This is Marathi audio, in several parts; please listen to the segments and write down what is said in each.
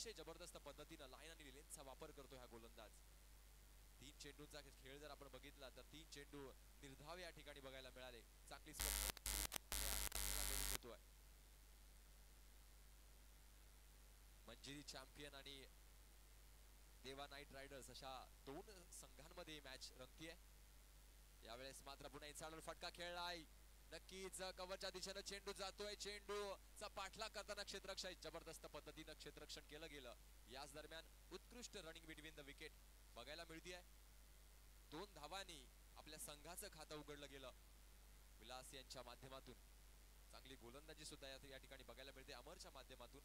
अतिशय जबरदस्त पद्धतीने लाईन आणि लेन्थचा वापर करतो हा गोलंदाज। 3 चेंडूंचा खेळ जर आपण बघितला तर 3 चेंडू निर्धाव या ठिकाणी बघायला मिळाले। चांगली देतोय मंजिरी चॅम्पियन आणि देवा नाईट रायडर्स अशा दोन संघांमध्ये मॅच रंगतीये। यावेळेस मात्र पुन्हा इन्साइडर फटका खेळलाय, नक्कीच कव्हरच्या दिशेने चेंडू जातोय, चेंडूचा पाठलाग करताना क्षेत्ररक्षक जबरदस्त पद्धतीने क्षेत्ररक्षण केलं गेलं। याच दरम्यान उत्कृष्ट रनिंग बिटवीन द विकेट बघायला मिळते आहे। 2 धावांनी आपल्या संघाचं खातं उघडलं गेलं। विलास यांच्या माध्यमातून चांगली गोलंदाजी सुद्धा या ठिकाणी बघायला मिळते। अमरच्या माध्यमातून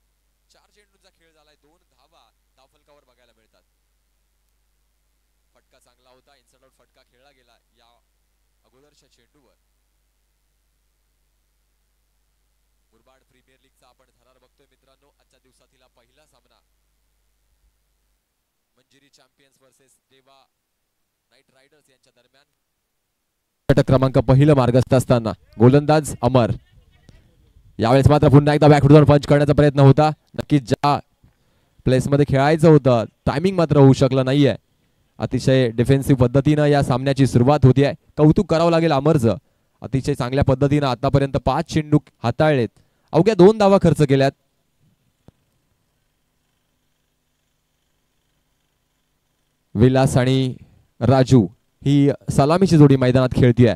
4 चेंडूंचा खेळ झालाय, 2 धावा धावफलकावर बघायला मिळतात। फटका चांगला होता, इन्साइड फटका खेळला गेला या अगोदरच्या चेंडूवर। मुरबाड प्रीमियर लीगचा आपण थरार बघतोय मित्रांनो। आजच्या दिवसातील पहिला सामना Manjiri champions versus Deva night riders यांच्या दरम्यान। षटक क्रमांक पहिलं मार्गस्थ असताना गोलंदाज अमर। यावेळेस मात्र पुन्हा एकदा बॅकवर्ड पंच करण्याचा प्रयत्न होता, नक्कीच ज्या प्लेस मध्ये खेळायचं होतं टायमिंग मात्र होऊ शकलं नाहीये। अतिशय डिफेन्सिव्ह पद्धतीनं या सामन्याची सुरुवात होतीये। कौतुक करावं लागेल अमरचं, अतिशय चांगल्या पद्धतीनं आतापर्यंत 5 चेंडू हाताळलेत, अवघ्या 2 धावा खर्च केल्यात। विलास आणि राजू ही सलामीची जोडी मैदानात खेळतीये।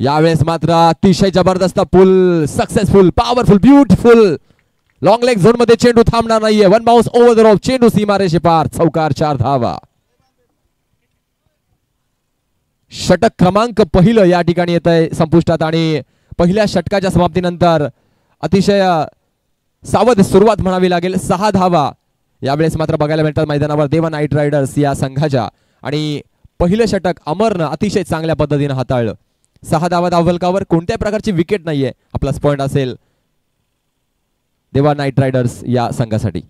यावेळेस मात्र अतिशय जबरदस्त pull, successful, powerful, beautiful long leg zone मध्ये चेंडू थांबणार नाहीये। 1 बाउंस ओव्हर द रॉप, चेंडू सीमारेषे पार, चौकार, 4 धावा। षटक क्रमांक पहिलं या ठिकाणी येत आहे संपुष्टात आणि पहिल्या षटकाच्या समाप्तीनंतर अतिशय सावध सुरुवात म्हणावी लागेल। 6 धावा यावेळेस मात्र बघायला मिळतात मैदानावर देवा नाईट रायडर्स या संघाच्या। आणि पहिलं षटक अमरनं अतिशय चांगल्या पद्धतीने हाताळलं। 6 धावा धावफलकावर, कोणत्याही प्रकारची विकेट नाहीये। प्लस पॉइंट असेल देवा नाईट रायडर्स या संघासाठी।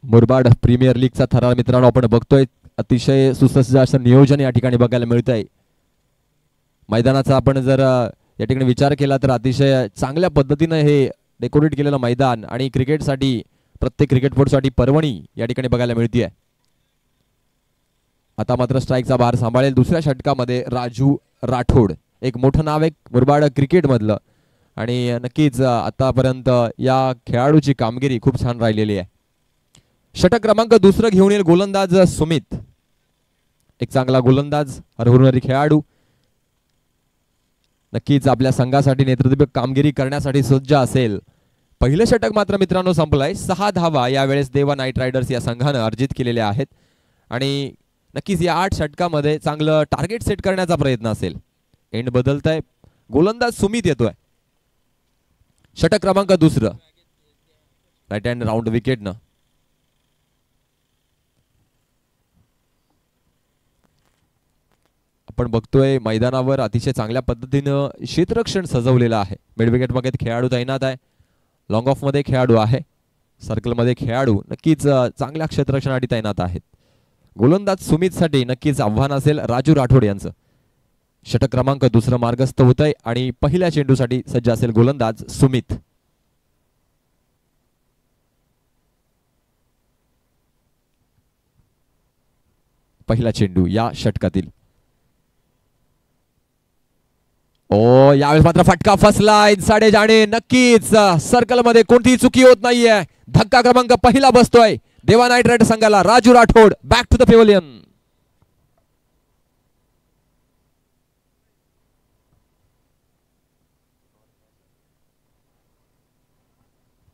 मुरबाड प्रीमियर लीगचा थरार मित्रांनो आपण बघतोय, अतिशय सुसज्ज असं नियोजन या ठिकाणी बघायला मिळत आहे। मैदानाचा आपण जर या ठिकाणी विचार केला तर अतिशय चांगल्या पद्धतीने हे डेकोरेट केलेलं मैदान आणि क्रिकेटसाठी प्रत्येक क्रिकेटपटूसाठी पर्वणी या ठिकाणी बघायला मिळते आहे। आता मात्र स्ट्राईकचा भार सांभाळेल दुसऱ्या षटकामध्ये राजू राठोड, एक मोठं नाव आहे मुरबाड क्रिकेट मधलं आणि नक्कीच आतापर्यंत या खेळाडूची कामगिरी खूप छान राहिलेली आहे। षटक क्रमांक दुसरं घेऊन येईल गोलंदाज सुमित, एक चांगला गोलंदाज, हरहुन्नरी खेळाडू, नक्कीच आपल्या संघासाठी नेतृत्व कामगिरी करण्यासाठी सज्ज असेल। पहिलं षटक मात्र मित्रांनो संपलंय। 6 धावा यावेळेस देवा नाईट रायडर्स या संघानं अर्जित केलेल्या आहेत आणि नक्कीच या 8 षटकामध्ये चांगलं टार्गेट सेट करण्याचा प्रयत्न असेल। एंड बदलतंय, गोलंदाज सुमित येतोय। षटक क्रमांक दुसरं, राईट हँड राऊंड विकेटनं। आपण बघतोय मैदानावर अतिशय चांगल्या पद्धतीनं क्षेत्ररक्षण सजवलेलं आहे। मिड विकेट मध्ये खेळाडू तैनात आहे, लॉंग ऑफ मध्ये खेळाडू आहे, सर्कल मध्ये खेळाडू नक्कीच चांगल्या क्षेत्ररक्षणासाठी तैनात आहेत। गोलंदाज सुमित साठी नक्कीच आव्हान असेल राजू राठोड यांचं। षटक क्रमांक दुसरं मार्गस्थ होत आहे आणि पहिल्या चेंडूसाठी सज्ज असेल गोलंदाज सुमित। पहिला चेंडू या षटकातील। ओ यावेळेस मात्र फटका फसला, इनसाइड जाणे, नक्कीच सर्कल मध्ये कोणतीही चुकी होत नाहीये। धक्का क्रमांक पहिला बसतोय देवा नाईट रायडर्स संघाला। Raju Rathod back to the pavilion.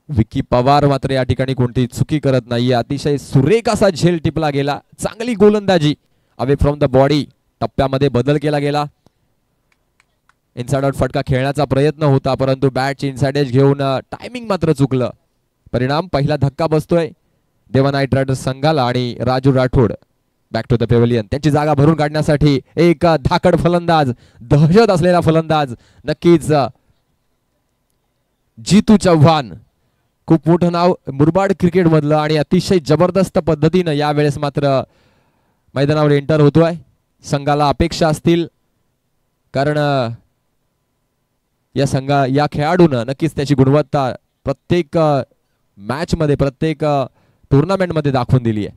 Vicky Pawar मात्र या ठिकाणी कोणतीही चुकी करत नाहीये। अतिशय सुरेख असा झेल टिपला गेला, चांगली गोलंदाजी अवे फ्रॉम द बॉडी, टप्प्यामध्ये बदल केला गेला। इनसाइड आउट फटका खेळण्याचा प्रयत्न होता परंतु बॅटची इनसाइड एज घेऊन टायमिंग मात्र चुकलं। परिणाम पहिला धक्का बसतोय देवा नाईट रायडर्स संघाला आणि Raju Rathod back to the pavilion. त्यांची जागा भरून काढण्यासाठी एक धाकड फलंदाज, दहशत असलेला फलंदाज, नक्कीच जीतू चव्हाण खूप मोठं नाव मुरबाड क्रिकेट मधलं आणि अतिशय जबरदस्त पद्धतीनं यावेळेस मात्र मैदानावर एंटर होतोय. संघाला अपेक्षा असतील कारण या खेळाडून नक्कीच त्याची गुणवत्ता प्रत्येक मॅच मध्ये प्रत्येक टुर्नामेंट मध्ये दाखवून दिली आहे.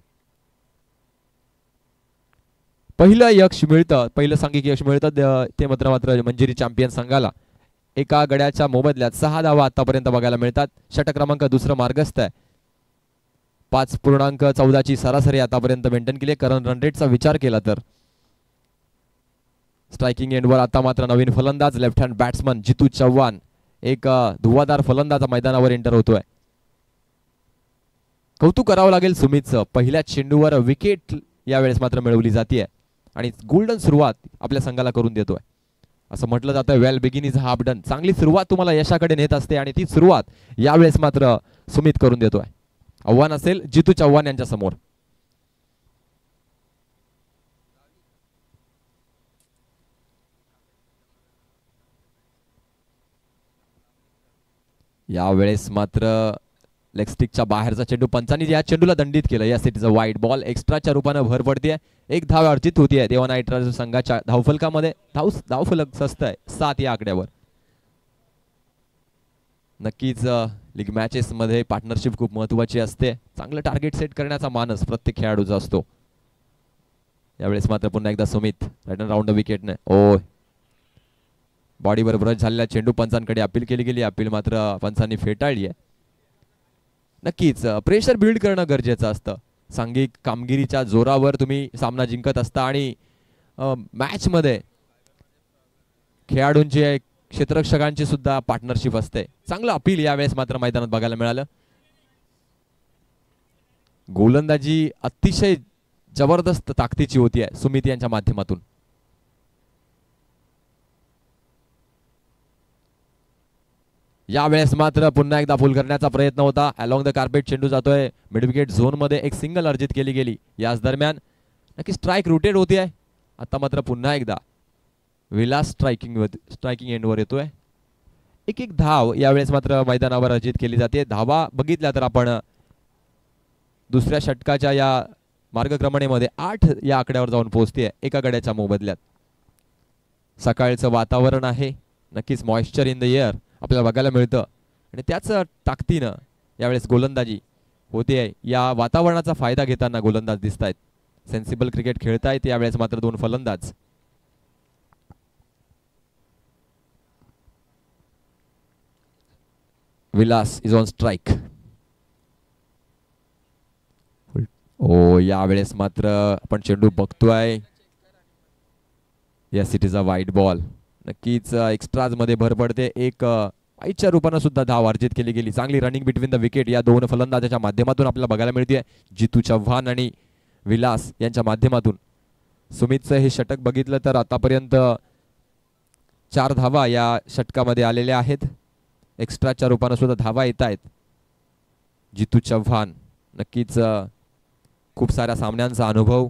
पहिलं सांघिक यश मिळतं ते मात्र मंजिरी चॅम्पियन संघाला. एका गड्याच्या मोबदल्यात 6 धावा आतापर्यंत बघायला मिळतात. षटक क्रमांक दुसरं मार्गस्थ आहे. 5.14 सरासरी आतापर्यंत मेंटेन केली. करंट रन रेटचा विचार केला तर स्ट्रायकिंग एंडवर आता मात्र नवीन फलंदाज लेफ्ट हँड बॅट्समन जितू चव्हाण एक धुवाधार फलंदाज मैदानावर एंटर होतोय. कौतुक करावं लागेल सुमितचं. पहिल्या चेंडूवर विकेट यावेळेस मात्र मिळवली जाते आणि गोल्डन सुरुवात आपल्या संघाला करून देतोय. असं म्हटलं जातं वेल बिगिन इज हाफ डन. चांगली सुरुवात तुम्हाला यशाकडे नेत असते आणि ती सुरुवात यावेळेस मात्र सुमित करून देतोय. आव्हान असेल जितू चव्हाण यांच्या समोर. यावेळेस मात्र लेग स्टिकच्या बाहेरचा चेंडू पंचांनी या चेंडूला दंडित केलं. या सिटीचा वाईट बॉल एक्स्ट्राच्या रूपाने भर पडते. एक धाव अर्जित होतीये देवा नाईट रायडर्स संघाच्या धावफलकामध्ये. धावफलक सस्त आहे 7 या आकड्यावर. नक्कीच लीग मॅचेस मध्ये पार्टनरशिप खूप महत्वाची असते. चांगलं टार्गेट सेट करण्याचा मानस प्रत्येक खेळाडूचा असतो. यावेळेस मात्र पुन्हा एकदा सुमित रन राऊंड विकेटने ओ बॉडीवर ब्रश झालेला चेंडू पंचांकडे अपील केली गेली. अपील मात्र पंचांनी फेटाळली आहे. नक्कीच प्रेशर बिल्ड करणं गरजेचं असतं. सांघिक कामगिरीच्या जोरावर तुम्ही सामना जिंकत असता आणि मॅच मध्ये खेळाडूंची क्षेत्ररक्षकांची सुद्धा पार्टनरशिप असते. चांगलं अपील यावेळेस मात्र मैदानात बघायला मिळालं. गोलंदाजी अतिशय जबरदस्त ताकदीची होती आहे सुमित यांच्या माध्यमातून. यावेळेस मात्र पुन्हा एकदा फुल करण्याचा प्रयत्न होता. अलॉंग द कार्पेट चेंडू जातोय मिड विकेट झोन मध्ये. एक सिंगल अर्जित केली गेली. याच दरम्यान नक्की स्ट्राइक रोटेट होती आहे. आता मात्र पुन्हा एकदा विलास स्ट्रायकिंग एंडवर येतोय. एक धाव यावेळेस मात्र मैदानावर अर्जित केली जाते. धावा बघितल्या तर आपण दुसऱ्या षटकाच्या या मार्गक्रमणेमध्ये 8 या आकड्यावर जाऊन पोहोचते एका गड्याच्या मोबदल्यात. सकाळचं वातावरण आहे. नक्कीच मॉइश्चर इन द एअर आपल्याला बघायला मिळतं आणि त्याच ताकदीनं यावेळेस गोलंदाजी होते. या वातावरणाचा फायदा घेताना गोलंदाज दिसत आहेत. सेन्सिबल क्रिकेट खेळतायत यावेळेस मात्र 2 फलंदाज. Vilas is on strike. Oh यावेळेस मात्र आपण चेंडू बघतोय. यस इट इज अ वाईट बॉल. नक्कीच एक्स्ट्राज मध्ये भर पडते. एक वाईटच्या रूपाने सुद्धा धाव अर्जित केली गेली. चांगली रनिंग बिटवीन द विकेट या 2 फलंदाजाच्या माध्यमातून आपल्याला बघायला मिळते. जितू चव्हाण आणि विलास यांच्या माध्यमातून. सुमितचं हे षटक बघितलं तर आतापर्यंत 4 धावा या षटकामध्ये आलेल्या आहेत. एक्स्ट्राच्या रूपाने सुद्धा धावा येत आहेत. जितू चव्हाण नक्कीच खूप साऱ्या सामन्यांचा अनुभव.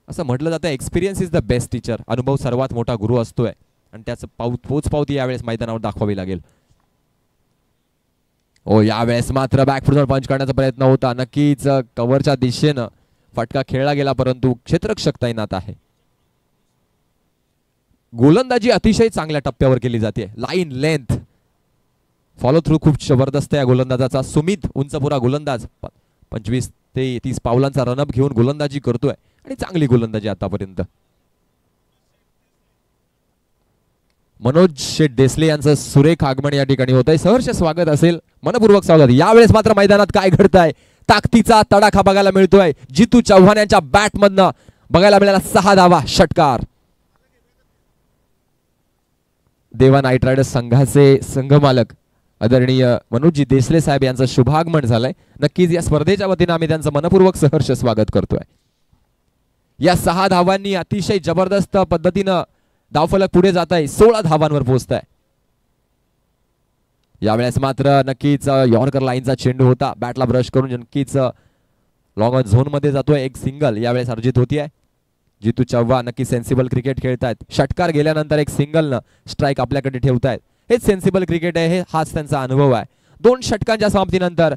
असं म्हटलं जातं experience is the best teacher. अनुभव सर्वात मोठा गुरु असतोय आणि त्याचं पोचपावती यावेळेस मैदानावर दाखवावी लागेल. ओ यावेळेस मात्र बॅकफुटवर पंच करण्याचा प्रयत्न होता. नक्कीच कव्हरच्या दिशेनं फटका खेळला गेला परंतु क्षेत्ररक्षक तैनात आहे. गोलंदाजी अतिशय चांगल्या टप्प्यावर केली जाते. लाईन लेंथ फॉलो थ्रू खूप जबरदस्त आहे गोलंदाजाचा. सुमित उंचपुरा गोलंदाज 25 ते 30 पावलांचा रनअप घेऊन गोलंदाजी करतोय आणि चांगली गोलंदाजी आतापर्यंत. मनोज शेठ देसले यांचं सुरेख आगमन या ठिकाणी होत आहे. सहर्ष स्वागत असेल. मनपूर्वक स्वागत. यावेळेस मात्र मैदानात काय घडतंय ताकदीचा तडाखा बघायला मिळतोय. जितू चव्हाण यांच्या बॅट मधनं बघायला मिळाला 6 धावा. षटकार. देवा नाईट रायडर्स संघाचे संघमालक आदरणीय मनोजी देसले साहेब यांचं शुभागमन झालंय. नक्कीच या स्पर्धेच्या वतीने आम्ही त्यांचं मनपूर्वक सहर्ष स्वागत करतोय. या 6 धावांनी अतिशय जबरदस्त पद्धतीनं धावफलक पुढे जात आहे. 16 धावांवर पोहोचत आहे. यावेळेस मात्र नक्कीच यॉर्कर लाईनचा चेंडू होता. बॅटला ब्रश करून नक्कीच लॉंग झोन मध्ये जातोय. एक सिंगल यावेळेस अर्जित होतीये. जितू चव्हाण नक्की सेन्सिबल क्रिकेट खेळतायत. षटकार गेल्यानंतर एक सिंगल न स्ट्राइक आपल्याकडे ठेवतायत. हेच सेन्सिबल क्रिकेट आहे. हाच त्यांचा अनुभव आहे. 2 षटकांच्या समाप्तीनंतर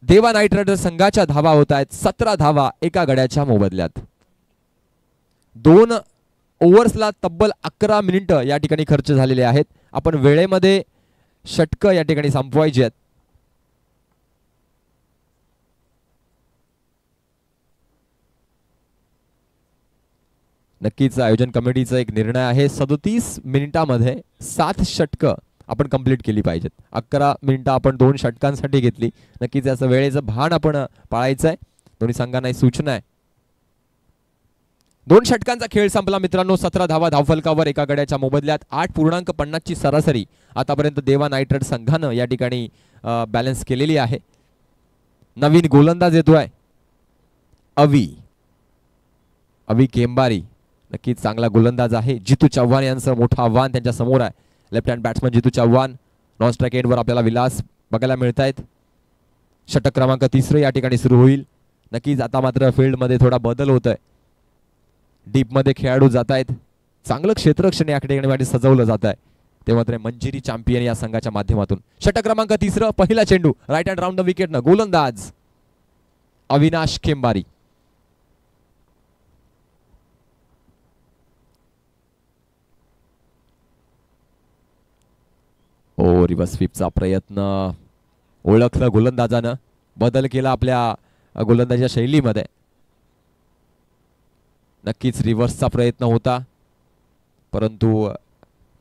देवा नाईट रायडर्स संघाच्या धावा होत आहेत 17 धावा एका गड्याच्या मोबदल्यात. 2 ओव्हर्सला तब्बल 11 मिनिटं या ठिकाणी खर्च झालेले आहेत. आपण वेळेमध्ये षटकं या ठिकाणी संपवायची आहेत. नक्कीच आयोजन कमिटीचा एक निर्णय आहे 37 मिनिटांमध्ये 7 षटकं आपण कंप्लीट केली पाहिजेत. 11 मिनिटं आपण 2 षटकांसाठी घेतली. नक्कीच याचं वेळेचं भान आपण पाळायचं आहे. दोन्ही संघांना सूचना आहे. 2 षटकांचा खेळ संपला मित्रांनो. 17 धावा धावफलकावर एका गड्याच्या मोबदल्यात. 8.50 ची सरासरी आतापर्यंत देवा नाईट रायडर्स संघानं या ठिकाणी बॅलन्स केलेली आहे. नवीन गोलंदाज येतोय अवी केंबारी. नक्कीच चांगला गोलंदाज आहे. जितू चव्हाण यांचं मोठं आव्हान त्यांच्या समोर आहे. लेफ्ट हँड बॅट्समन जितू चव्हाण. नॉन स्ट्राईक एंडवर आपल्याला विलास बघायला मिळत आहेत. षटक क्रमांक 3 या ठिकाणी सुरू होईल. नक्कीच आता मात्र फील्डमध्ये थोडा बदल होतोय. डीपमध्ये खेळाडू जात आहेत. चांगलं क्षेत्ररक्षण या ठिकाणी सजवलं जात आहे. ते मात्र मंजिरी चॅम्पियन या संघाच्या माध्यमातून. षटक क्रमांक 3 पहिला चेंडू राईट हँड राऊंड द विकेटनं गोलंदाज अविनाश केंबारी. रिव्हर्स स्वीपचा प्रयत्न. ओळखलं गोलंदाजानं. बदल केला आपल्या गोलंदाजीच्या शैलीमध्ये. नक्कीच रिव्हर्सचा प्रयत्न होता परंतु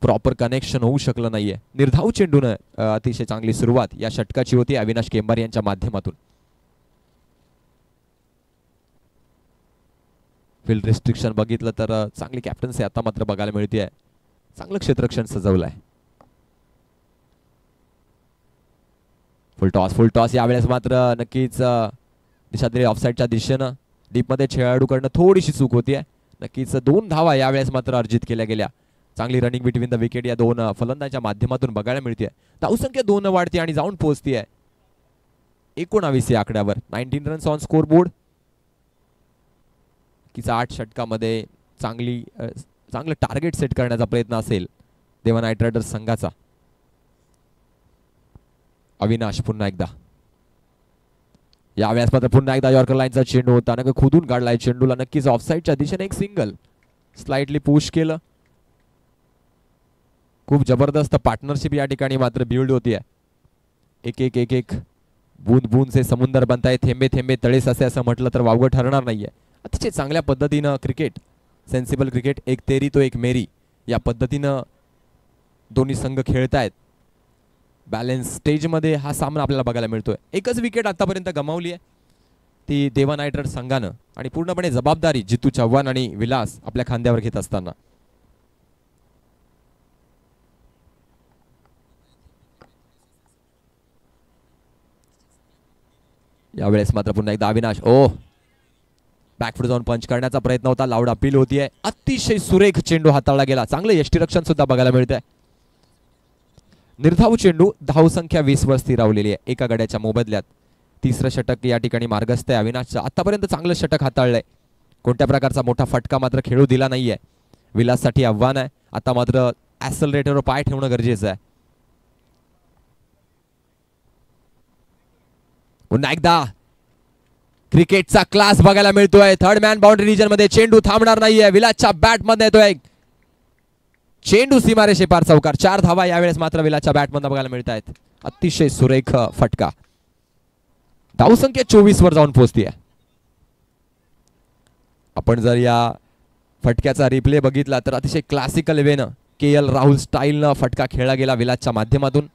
प्रॉपर कनेक्शन होऊ शकलं नाहीये. निर्धाव चेंडून अतिशय चांगली सुरुवात या षटकाची होती अविनाश केंबारी यांच्या माध्यमातून. फील्ड रिस्ट्रिक्शन बघितलं तर चांगली कॅप्टन्सी आता मात्र बघायला मिळते. चांगलं क्षेत्ररक्षण सजवलंय. फुल टॉस यावेळेस मात्र नक्कीच दिशा दिली ऑफसाईडच्या दिशेनं. डीपमध्ये खेळाडूकडनं थोडीशी चूक होतीये. नक्कीच 2 धावा यावेळेस मात्र अर्जित केल्या गेल्या. चांगली रनिंग बिटवीन द विकेट या 2 फलंदाजांच्या माध्यमातून बघायला मिळते. धावसंख्या 2 वाढते आणि जाऊन पोहोचते 19 या आकड्यावर. 19 रन्स ऑन स्कोर बोर्ड. किचा 8 षटकामध्ये चांगलं टार्गेट सेट करण्याचा प्रयत्न असेल देवा नाईट रायडर्स संघाचा. अविनाश पुन्हा एकदा. यावेळेस मात्र पुन्हा एकदा यॉर्कर लाईनचा चेंडू होता. नक्की खुदून काढलाय चेंडूला. नक्कीच ऑफसाईडच्या दिशेने एक सिंगल स्लाइटली पुश केलं. खूप जबरदस्त पार्टनरशिप या ठिकाणी मात्र बिल्ड होती आहे. एक बूंद बूंद से समुंदर बनताय. थेंबे थेंबे तळे साचे असं म्हटलं तर वावगं ठरणार नाहीये. अतिशय चांगल्या पद्धतीनं क्रिकेट सेन्सिबल क्रिकेट एक तेरी तो एक मेरी या पद्धतीनं दोन्ही संघ खेळतायत. बॅलन्स स्टेजमध्ये हा सामना आपल्याला बघायला मिळतोय. एकच विकेट आतापर्यंत गमावली आहे ती देवा नाईट रायडर्स संघानं आणि पूर्णपणे जबाबदारी जितू चव्हाण आणि विलास आपल्या खांद्यावर घेत असताना. यावेळेस मात्र पुन्हा एकदा अविनाश बॅकफुट जाऊन पंच करण्याचा प्रयत्न होता. लाऊड अपील होतीये. अतिशय सुरेख चेंडू हाताळला गेला. चांगलं यष्टीरक्षण सुद्धा बघायला मिळतंय. निर्धाव चेंडू. धावसंख्या 20 वर स्थिरावलेली आहे एका गड्याच्या मोबदल्यात. 3रं षटक या ठिकाणी मार्गस्थ आहे अविनाशचं. आतापर्यंत चांगलं षटक हाताळलंय. कोणत्या प्रकारचा मोठा फटका मात्र खेळू दिला नाहीये. विलाससाठी आव्हान आहे. आता मात्र ऍक्सलरेटरवर पाय ठेवणं गरजेचं आहे. पुन्हा एकदा क्रिकेटचा क्लास बघायला मिळतोय. थर्ड मॅन बाउंड्री रिजन मध्ये चेंडू थांबणार नाहीये. विलासच्या बॅट मध्ये येतोय चेंडू सीमारेषे पार चौकार. 4 धावा यावेळेस मात्र विलासच्या बॅट मध्ये बघायला मिळत आहेत. अतिशय सुरेख फटका. धावसंख्या 24 वर जाऊन पोहोचतीये. आपण जर या फटक्याचा रिप्ले बघितला तर अतिशय क्लासिकल वेनं KL राहुल स्टाईलनं फटका खेळला गेला विलासच्या माध्यमातून.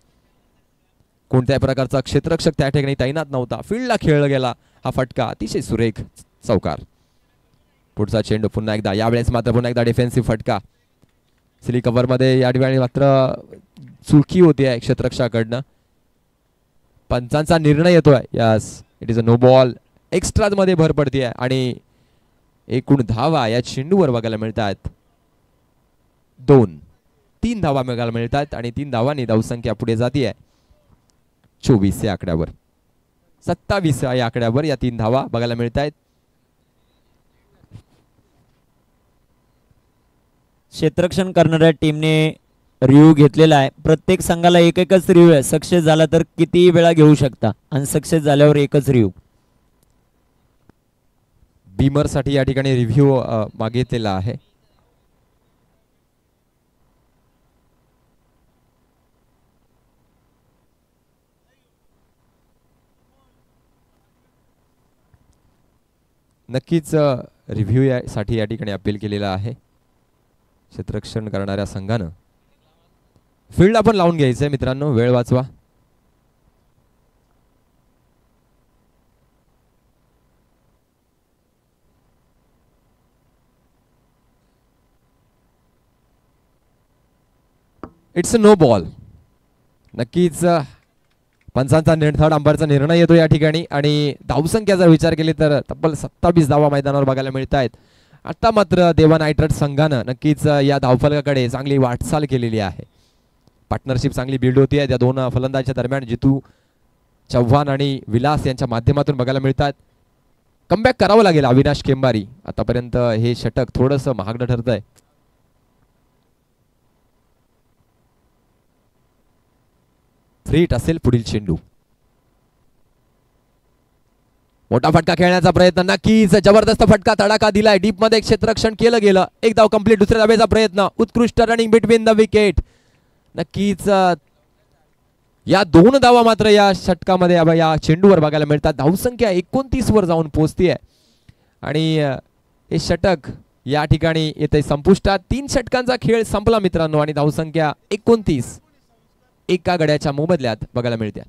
कोणत्याही प्रकारचा क्षेत्ररक्षक त्या ठिकाणी तैनात नव्हता. फील्डला खेळला गेला हा फटका. अतिशय सुरेख चौकार. पुढचा चेंडू पुन्हा एकदा. यावेळेस मात्र पुन्हा एकदा डिफेन्सिव्ह फटका. स्ली कव्हर मध्ये या ठिकाणी मात्र चुकी होती आहे क्षेत्ररक्षकाकडनं. पंचांचा निर्णय येतोय. Yes it is a no ball. Extras मध्ये भर पडतीये आणि एकूण धावा या चेंडूवर बघायला मिळत आहेत 3 धावा बघायला मिळत आहेत आणि 3 धावांनी धावसंख्या पुढे जातीये 24 या आकड्यावर. 27 या आकड्यावर या 3 धावा बघायला मिळत आहेत. क्षेत्ररक्षण करणाऱ्या टीमने रिव्ह्यू घेतलेला आहे. प्रत्येक संघाला एक एकच रिव्ह्यू आहे. सक्सेस झाला तर किती वेळा घेऊ शकता, अनसक्सेस झाल्यावर एकच रिव्ह्यू. बीमर साठी या ठिकाणी रिव्ह्यू मागितलेला आहे. नक्कीच रिव्ह्यू साठी या ठिकाणी अपील केलेला आहे क्षेत्ररक्षण करणाऱ्या संघानं. फील्ड आपण लावून घ्यायचंय मित्रांनो, वेळ वाचवा. It's a no ball. नक्कीच पंचांचा थर्ड अंपायरचा निर्णय येतो या ठिकाणी आणि धावसंख्याचा विचार केले तर तब्बल 27 धावा मैदानावर बघायला मिळत आहेत. आता मात्र देवा नाईट रायडर्स संघानं नक्कीच या धावफलकाकडे चांगली वाटचाल केलेली आहे. पार्टनरशिप चांगली बिल्ड होती आहे त्या दोन फलंदाजांच्या दरम्यान. जितू चव्हाण आणि विलास यांच्या माध्यमातून बघायला मिळतात. कमबॅक करावं लागेल अविनाश केंबारी. आतापर्यंत हे षटक थोडंसं महागडं ठरत आहे. फ्रीट असेल पुढील चेंडू. मोठा फटका खेळण्याचा प्रयत्न, नक्कीच जबरदस्त फटका तडाखा दिलाय. डीप मध्ये क्षेत्ररक्षण केलं गेलं. एक धाव कंप्लीट. दुसऱ्या धावेचा प्रयत्न. उत्कृष्ट रनिंग बिटवीन द विकेट. नक्कीच या दोन धावा मात्र या षटकामध्ये या चेंडूवर बघायला मिळतात. धावसंख्या 29 वर जाऊन पोहोचतीये आणि हे षटक या ठिकाणी येते संपुष्टात. 3 षटकांचा खेळ संपला मित्रांनो आणि धावसंख्या 29 एका गड्याच्या मोबदल्यात बघायला मिळते.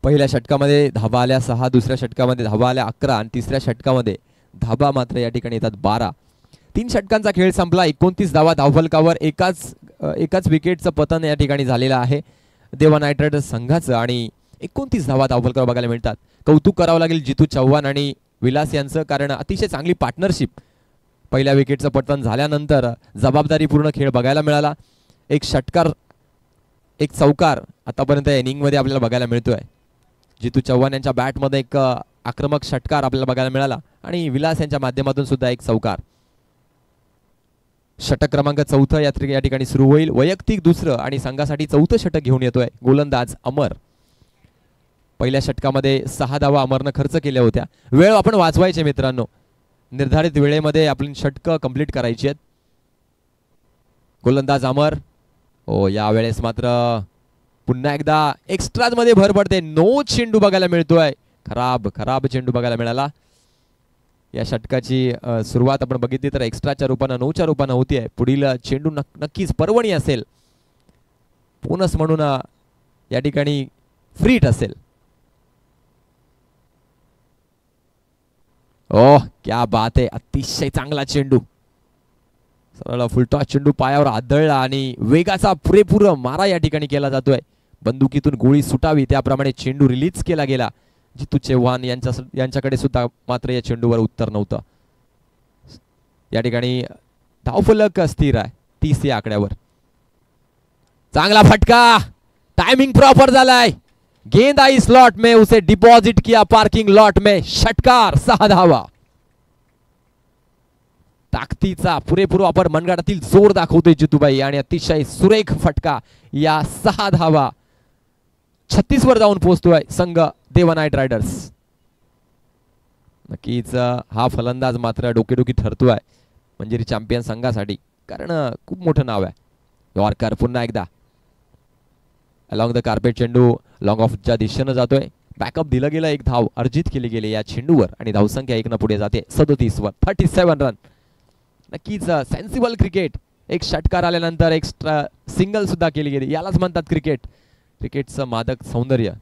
पहिल्या षटकामध्ये धावा आल्या 6, दुसऱ्या षटकामध्ये धावा आल्या 11 आणि तिसऱ्या षटकामध्ये धाबा मात्र या ठिकाणी येतात 12. 3 षटकांचा खेळ संपला. 29 धावा धावफलकावर. एकाच विकेटचं पतन या ठिकाणी झालेलं आहे देवा नाईट रायडर्स संघाचं आणि 29 धावा धावफलकावर बघायला मिळतात. कौतुक करावं लागेल जितू चव्हाण आणि विलास यांचं, कारण अतिशय चांगली पार्टनरशिप. पहिल्या विकेटचं पतन झाल्यानंतर जबाबदारीपूर्ण खेळ बघायला मिळाला. एक षटकार, एक चौकार आतापर्यंत इनिंगमध्ये आपल्याला बघायला मिळतोय. जितू चव्हाण यांच्या बॅटमध्ये एक आक्रमक षटकार आपल्याला बघायला मिळाला आणि विलास यांच्या माध्यमातून सुद्धा एक चौकार. षटक क्रमांक 4 या ठिकाणी सुरू होईल. वैयक्तिक दुसरं आणि संघासाठी 4थं षटक घेऊन येतोय गोलंदाज अमर. पहिल्या षटकामध्ये 6 धावा अमरनं खर्च केल्या होत्या. वेळ आपण वाचवायचे मित्रांनो, निर्धारित वेळेमध्ये आपली षटकं कंप्लीट करायची आहेत. गोलंदाज अमर. हो, यावेळेस मात्र पुन्हा एकदा एक्स्ट्राज मध्ये भर पडते. नो चेंडू बघायला मिळतोय. खराब चेंडू बघायला मिळाला. या षटकाची सुरुवात आपण बघितली तर एक्स्ट्राच्या रूपानं 9च्या रूपानं होतीये. पुढील चेंडू नक्कीच पर्वणी असेल. बोनस म्हणून या ठिकाणी फ्रीट असेल. ओह, क्या बात आहे. अतिशय चांगला चेंडू. सरळ फुलटॉस चेंडू पायावर आदळला आणि वेगाचा पुरेपूर मारा या ठिकाणी केला जातोय. बंदुकीतून गोळी सुटावी त्याप्रमाणे चेंडू रिलीज केला गेला. जितू चव्हाण यांच्याकडे सुद्धा मात्र या चेंडूवर उत्तर नव्हतं. या ठिकाणी धावफलक स्थिर आहे 30 या आकड्यावर. चांगला फटका. टाइमिंग प्रॉपर झालाय. गेंद आई स्लॉट में, उसे डिपॉजिट किया पार्किंग लॉट में. षटकार. 6 धावा. ताकदीचा पुरेपूर वापर, मनगटातील जोर दाखवतोय जितूबाई आणि अतिशय सुरेख फटका. या 6 धावा. 36 वर जाऊन पोहोचतोय संघ देवा नाईट रायडर्स. नक्कीच हा फलंदाज मात्र डोकेडोकी ठरतोय मंजिरी चॅम्पियन संघासाठी, कारण खूप मोठं नाव आहे. यॉर्कर पुन्हा एकदा अलॉंग द कार्पेट चेंडू लॉंग ऑफच्या दिशेनं जातोय. बॅकअप दिलं गेलं. एक धाव अर्जित केली गेली या चेंडूवर आणि धावसंख्या 1 न पुढे जाते 37 वर. 37 रन. नक्कीच सेन्सिबल क्रिकेट. एक षटकार आल्यानंतर एक्स्ट्रा सिंगल सुद्धा केली गेली. यालाच म्हणतात क्रिकेट. क्रिकेटचं मादक सौंदर्य.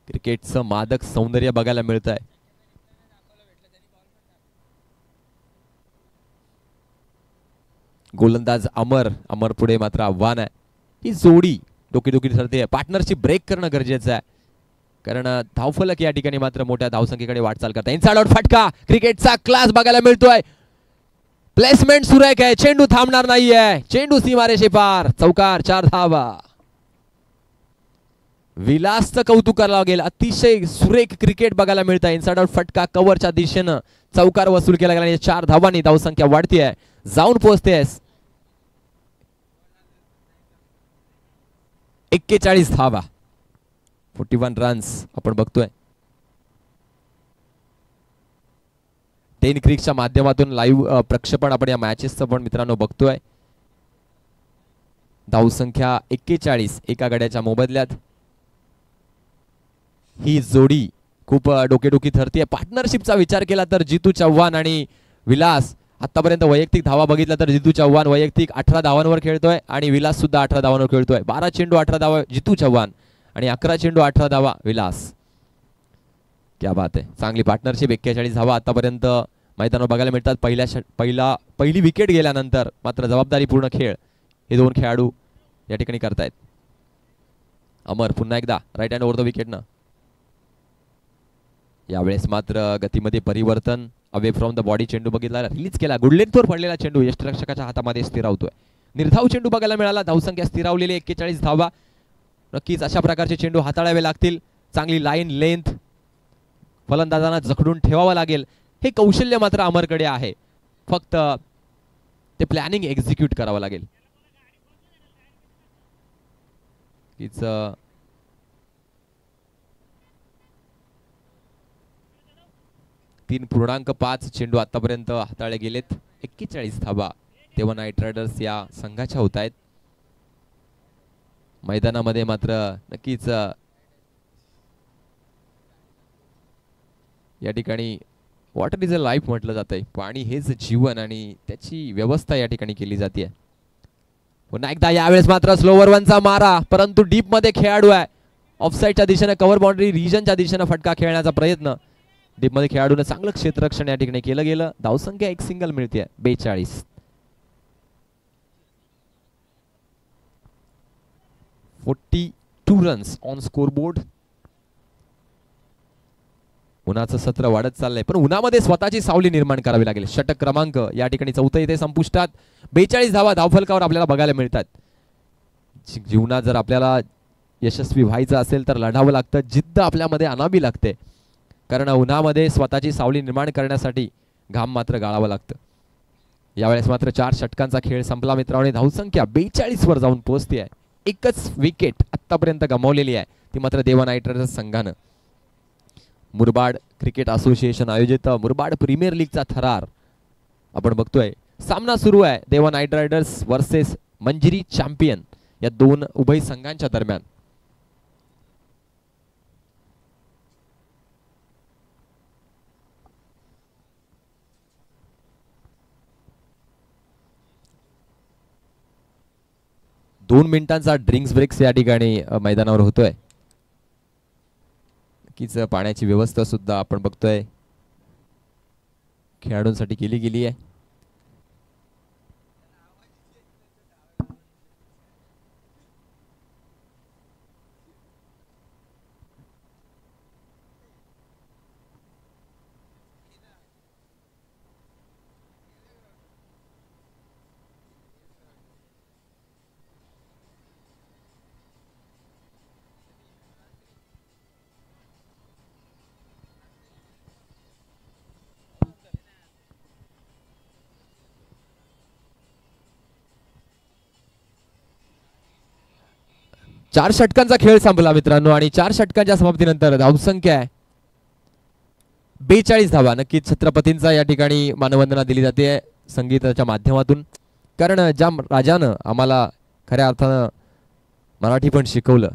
क्रिकेटचं मादक सौंदर्य बघायला मिळत आहे. गोलंदाज अमर पुढे मात्र आव्हान आहे. ही जोडी डोकेडोकी ठरते. पार्टनरशिप ब्रेक करणं गरजेचं आहे. कारण धावफलक या ठिकाणी मात्र मोठ्या धावसंख्येकडे वाटचाल करता. इनसाइड आउट फटका, क्रिकेटचा क्लास बघायला मिळतोय. प्लेसमेंट सुरेख आहे, चेंडू थांबणार नाहीये, चेंडू सीमारेषे पार, चौकार, 4 धावा. विलासचं कौतुक करावं लागेल, अतिशय सुरेख क्रिकेट बघायला मिळत आहे. इनसाइड आउट फटका कव्हरच्या दिशेनं चौकार वसूल केला गेला. 4 धावांनी धावसंख्या वाढतीये, जाऊन पोहोचते 41 धावा, 41 रन्स आपण बघतोय. 10 क्रिकच्या माध्यमातून लाईव्ह प्रक्षेपण आपण या मॅचेसचं पण मित्रांनो बघतोय. धावसंख्या 41 एका गड्याच्या मोबदल्यात. ही जोडी खूप डोकेडोकी ठरतीये. पार्टनरशिपचा विचार केला तर जितू चव्हाण आणि विलास, आतापर्यंत वैयक्तिक धावा बघितला तर जितू चव्हाण वैयक्तिक 18 धावांवर खेळतोय आणि विलास सुद्धा 18 धावांवर खेळतोय. 12 चेंडू 18 धावा जितू चव्हाण आणि 11 चेंडू 18 धावा विलास. क्या बात आहे, चांगली पार्टनरशिप. 41 धावा आतापर्यंत मैदानावर बघायला मिळतात. पहिली विकेट गेल्यानंतर मात्र जबाबदारीपूर्ण खेळ हे दोन खेळाडू या ठिकाणी करतायत. अमर पुन्हा एकदा राईट हँड ओव्हर द विकेटनं. यावेळेस मात्र गतीमध्ये परिवर्तन, अवे फ्रॉम द बॉडी चेंडू बघितला, रिलीज केला. गुडलेंथवर पडलेला चेंडू यष्टिरक्षकाच्या हातामध्ये स्थिरावतोय. निर्धाव चेंडू बघायला मिळाला. धावसंख्या स्थिरावलेली 41 धावा. नक्कीच अशा प्रकारचे चेंडू हाताळावे लागतील. चांगली लाईन लेंथ फलंदाजांना जखडून ठेवावं लागेल. हे कौशल्य मात्र अमरकडे आहे, फक्त ते प्लॅनिंग एक्झिक्यूट करावं लागेल. 3.5 चेंडू आतापर्यंत हाताळले गेलेत. 41 धावा तेव्हा नाईट रायडर्स या संघाच्या होत आहेत. मैदानामध्ये मात्र नक्कीच या ठिकाणी वॉटर इज अ लाईफ म्हटलं जातंय. पाणी हेच जीवन आणि त्याची व्यवस्था या ठिकाणी केली जाते. पुन्हा एकदा यावेळेस मात्र स्लोवर वनचा मारा, परंतु डीप मध्ये खेळाडू आहे. ऑफसाईडच्या दिशेने कव्हर बाउंड्री रिजनच्या दिशेने फटका खेळण्याचा प्रयत्न. डीप मध्ये खेळाडूने चांगलं क्षेत्ररक्षण या ठिकाणी केलं गेलं. धावसंख्या एक सिंगल मिळते 42. 42 रन्स ऑन स्कोरबोर्ड. उन्हाचं सत्र वाढत चाललंय, पण उन्हामध्ये स्वतःची सावली निर्माण करावी लागेल. षटक क्रमांक या ठिकाणी 4 इथे संपुष्टात. 42 धावा धावफलकावर आपल्याला बघायला मिळतात. जीवनात जर आपल्याला यशस्वी व्हायचं असेल तर लढावं लागतं, जिद्द आपल्यामध्ये आणावी लागते. कारण उन्हामध्ये स्वतःची सावली निर्माण करण्यासाठी घाम मात्र गाळावं लागतं. यावेळेस मात्र 4 षटकांचा खेळ संपला मित्रांनो. धावसंख्या 42 वर जाऊन पोहोचते आहे. एकच विकेट आतापर्यंत गमावलेली आहे, ती मात्र देवा नाईट रायडर्स संघानं. मुरबाड क्रिकेट असोसिएशन आयोजित मुरबाड प्रीमियर लीगचा थरार आपण बघतोय. सामना सुरू आहे देवा night riders versus Manjiri champion या दोन उभय संघांच्या दरम्यान. दोन मिनिटांचा ड्रिंक्स ब्रेक्स या ठिकाणी मैदानावर होतोय. नक्कीच पाण्याची व्यवस्था सुद्धा आपण बघतोय खेळाडूंसाठी केली गेली आहे. चार षटकांचा खेळ संपला मित्रांनो आणि 4 षटकांच्या समाप्तीनंतर धावसंख्या आहे 42 धावा. नक्कीच छत्रपतींचा या ठिकाणी मानवंदना दिली जाते संगीताच्या माध्यमातून. कारण ज्या राजानं आम्हाला खऱ्या अर्थानं मराठी पण शिकवलं,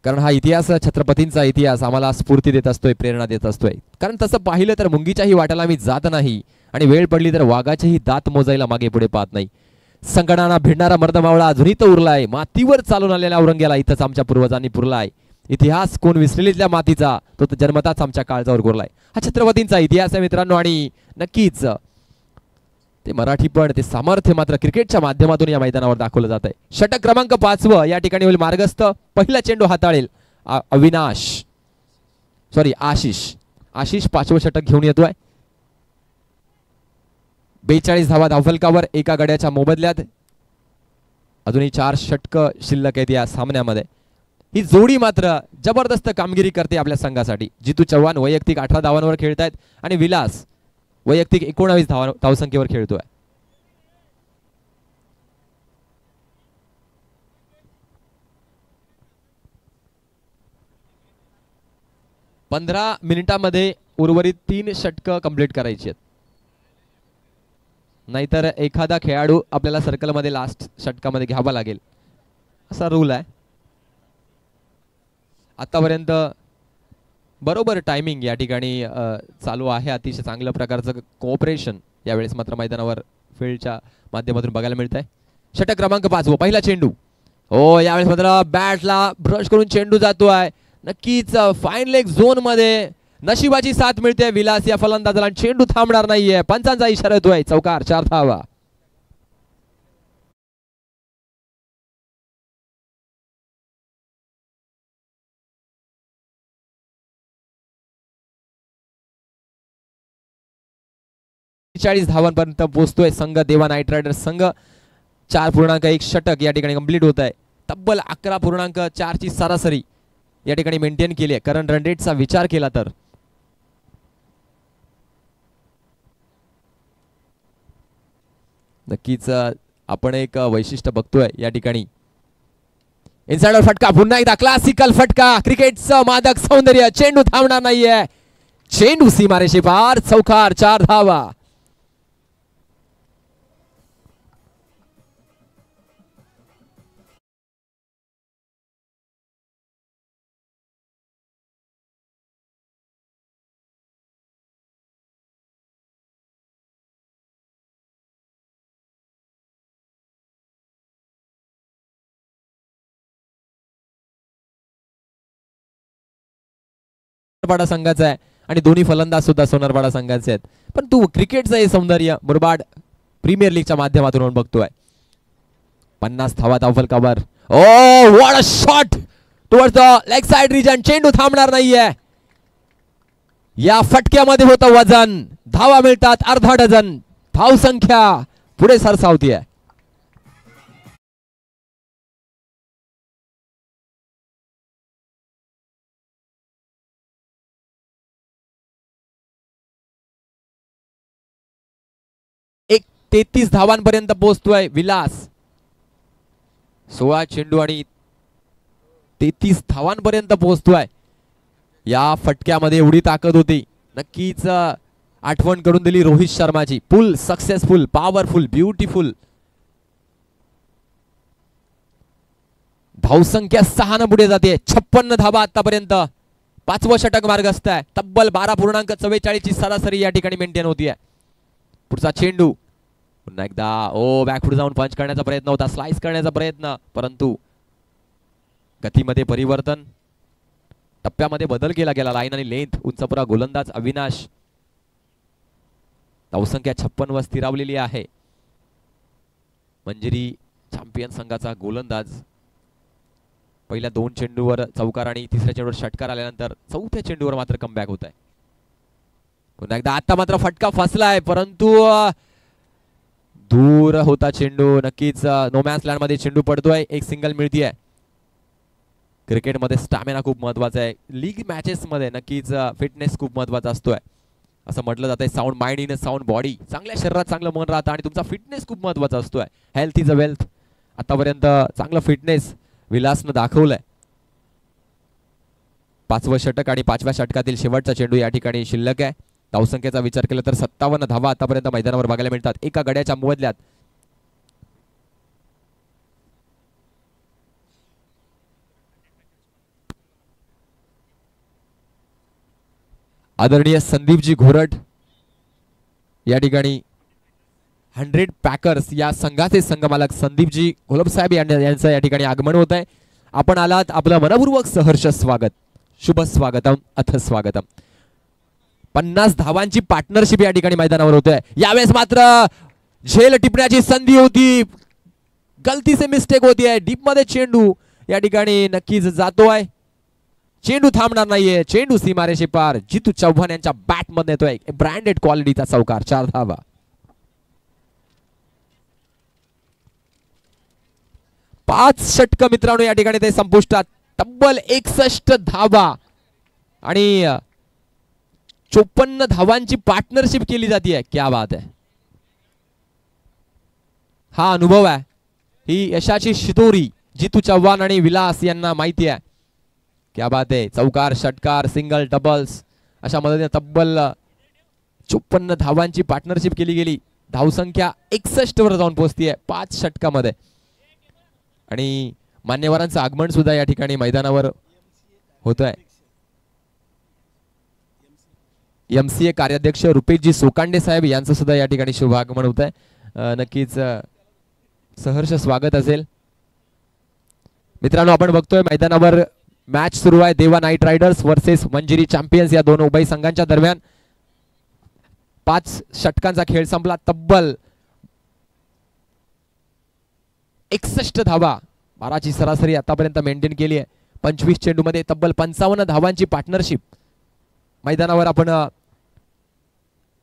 कारण हा इतिहास छत्रपतींचा इतिहास आम्हाला स्फूर्ती देत असतोय, प्रेरणा देत असतोय. कारण तसं पाहिलं तर मुंगीच्याही वाट्याला मी जात नाही आणि वेळ पडली तर वाघाचेही दात मोजायला मागे पुढे पाहत नाही. संकटांना भिडणारा मर्दमावळा अजूनही तर उरलाय. मातीवर चालून आलेल्या औरंग्याला इथंच आमच्या पूर्वजांनी पुरलाय. इतिहास कोण विसरलेल्या मातीचा तो तर जन्मताच आमच्या काळजावर गोरलाय. हा छत्रपतींचा इतिहास आहे मित्रांनो आणि नक्कीच ते मराठी पण ते सामर्थ्य मात्र क्रिकेटच्या माध्यमातून या मैदानावर दाखवलं जात आहे. षटक क्रमांक 5 या ठिकाणी होईल मार्गस्थ. पहिला चेंडू हाताळेल आशिष 5वं षटक घेऊन येतोय. 42 धावा धावफलकावर एका गड्याच्या मोबदल्यात. अजूनही 4 षटक शिल्लक आहेत या सामन्यामध्ये. ही जोडी मात्र जबरदस्त कामगिरी करते आपल्या संघासाठी. जितू चव्हाण वैयक्तिक 18 धावांवर खेळतायत आणि विलास वैयक्तिक 19 धावसंख्येवर खेळतोय. 15 मिनिटांमध्ये उर्वरित 3 षटकं कंप्लीट करायची आहेत. नाहीतर एखादा खेळाडू आपल्याला सर्कलमध्ये लास्ट षटकामध्ये घ्यावा लागेल असा रूल आहे. आतापर्यंत बरोबर टायमिंग या ठिकाणी चालू आहे. अतिशय चांगल्या प्रकारचं कोऑपरेशन यावेळेस मात्र मैदानावर फील्डच्या माध्यमातून बघायला मिळत आहे. षटक क्रमांक 5 पहिला चेंडू. हो, यावेळेस मात्र बॅटला ब्रश करून चेंडू जातोय. नक्कीच फाईन लेग झोन मध्ये नशिबाची साथ मिळते विलास या फलंदाजाला. चेंडू थांबणार नाहीये. पंचांचा इशारा येतोय. चौकार, 4 धावा. धावांपर्यंत पोहोचतोय संघ देवा नाईट रायडर्स संघ. 4.1 षटक या ठिकाणी कंप्लीट होत आहे. तब्बल 11.4 ची सरासरी या ठिकाणी मेंटेन केली आहे. करंट रन रेटचा विचार केला तर नक्कीच आपण एक वैशिष्ट्य बघतोय या ठिकाणी. इनसाइडर फटका, पुन्हा एकदा क्लासिकल फटका. क्रिकेटचं मादक सौंदर्य. चेंडू थांबणार नाहीये. चेंडू सीमारेषे पार. चौकार, 4 धावा. सोनारपाडा संघाचा आहे आणि दोन्ही फलंदाज सुद्धा सोनारपाडा संघाचे आहेत. पण तू क्रिकेटचं हे सौंदर्य मुरबाड प्रीमियर लीगच्या माध्यमातून बघतोय. 50 धावा धावफलकावर. Oh what a shot towards the leg side region. चेंडू थांबणार नाहीये. या फटक्यामध्ये होतं वजन. धावा मिळतात अर्धा डझन. धावसंख्या पुढे सरसावतीये. एक 33 धावांपर्यंत पोहोचतोय विलास. 16 चेंडू आणि 33 धावांपर्यंत पोहोचतोय. या फटक्यामध्ये एवढी ताकद होती. नक्कीच आठवण करून दिली रोहित शर्माची. Full successful, powerful, beautiful. धावसंख्या 6 न पुढे जाते. 56 धावा आतापर्यंत. 5वं षटक मार्गस्थ आहे. तब्बल 12.44 ची सरासरी या ठिकाणी मेंटेन होतीये. पुढचा चेंडू पुन्हा एकदा बॅक पुढे जाऊन पंच करण्याचा प्रयत्न होता. स्लाइस करण्याचा प्रयत्न, परंतु गतीमध्ये परिवर्तन. टप्प्यामध्ये बदल केला गेला. लाईन आणि लेंथ. उंचपुरा गोलंदाज अविनाश. धावसंख्या 56 वर स्थिरावलेली आहे. मंजिरी चॅम्पियन संघाचा गोलंदाज. पहिल्या 2 चेंडूवर चौकार आणि तिसऱ्या चेंडूवर षटकार आल्यानंतर 4थ्या चेंडूवर मात्र कमबॅक होत आहे. पुन्हा एकदा आता मात्र फटका फसलाय, परंतु दूर होता चेंडू. नक्कीच नो मॅन्स लँड मध्ये चेंडू पडतोय. एक सिंगल मिळतीये. क्रिकेटमध्ये स्टॅमिना खूप महत्वाचा आहे. लीग मॅचेस मध्ये नक्कीच फिटनेस खूप महत्वाचा असतोय. असं म्हटलं जातंय sound mind in a sound body. चांगल्या शरीरात चांगलं मन राहतं आणि तुमचा फिटनेस खूप महत्वाचा असतोय. Health is a wealth. आतापर्यंत चांगलं फिटनेस विलासनं दाखवलंय. 5वं षटक आणि 5व्या षटकातील शेवटचा चेंडू या ठिकाणी शिल्लक आहे. धावसंख्येचा विचार केला तर 57 धावा आतापर्यंत मैदानावर बघायला मिळतात एका गड्याच्या मोबदल्यात. आदरणीय संदीपजी घोरट या ठिकाणी 100 पॅकर्स या संघाचे संघमालक संदीपजी घोलप साहेब यांचं या ठिकाणी आगमन होत आहे. आपण आलात, आपलं मनपूर्वक सहर्ष स्वागत. शुभ स्वागतम अथ स्वागतम. 50 धावांची पार्टनरशिप या ठिकाणी मैदानावर होते. यावेळेस मात्र झेल टिपण्याची संधी होती. गलती से मिस्टेक होती आहे. डीप मध्ये चेंडू या ठिकाणी नक्कीच जातोय. चेंडू थांबणार नाहीये, चेंडू सीमारेषे पार. जितू चव्हाण यांच्या बॅट मध्ये येतोय ब्रँडेड क्वालिटीचा चौकार. 4 धावा. 5 षटक मित्रांनो या ठिकाणी ते संपुष्टात. तब्बल 61 धावा आणि 54 धावांची पार्टनरशिप केली जाते. क्या बात आहे. हा अनुभव आहे, ही यशाची शिदोरी जितू चव्हाण आणि विलास यांना माहिती आहे. क्या बात आहे. चौकार, षटकार, सिंगल, डबल्स अशा मदतीने तब्बल 54 धावांची पार्टनरशिप केली गेली. धावसंख्या 61 वर जाऊन पोहोचतीये 5 षटकामध्ये. आणि मान्यवरांचं आगमन सुद्धा या ठिकाणी मैदानावर होत आहे. MCA कार्याध्यक्ष रुपेशजी सोकांडे साहेब यांचं सुद्धा या ठिकाणी शुभ आगमन होत आहे. नक्कीच सहर्ष स्वागत असेल. मित्रांनो आपण बघतोय मैदानावर मॅच सुरू आहे. देवा night riders versus Manjiri champions या दोन उभय संघांच्या दरम्यान. 5 षटकांचा खेळ संपला. तब्बल 61 धावा 12ची सरासरी आतापर्यंत मेंटेन केली आहे. 25 चेंडूमध्ये तब्बल 55 धावांची पार्टनरशिप मैदानावर आपण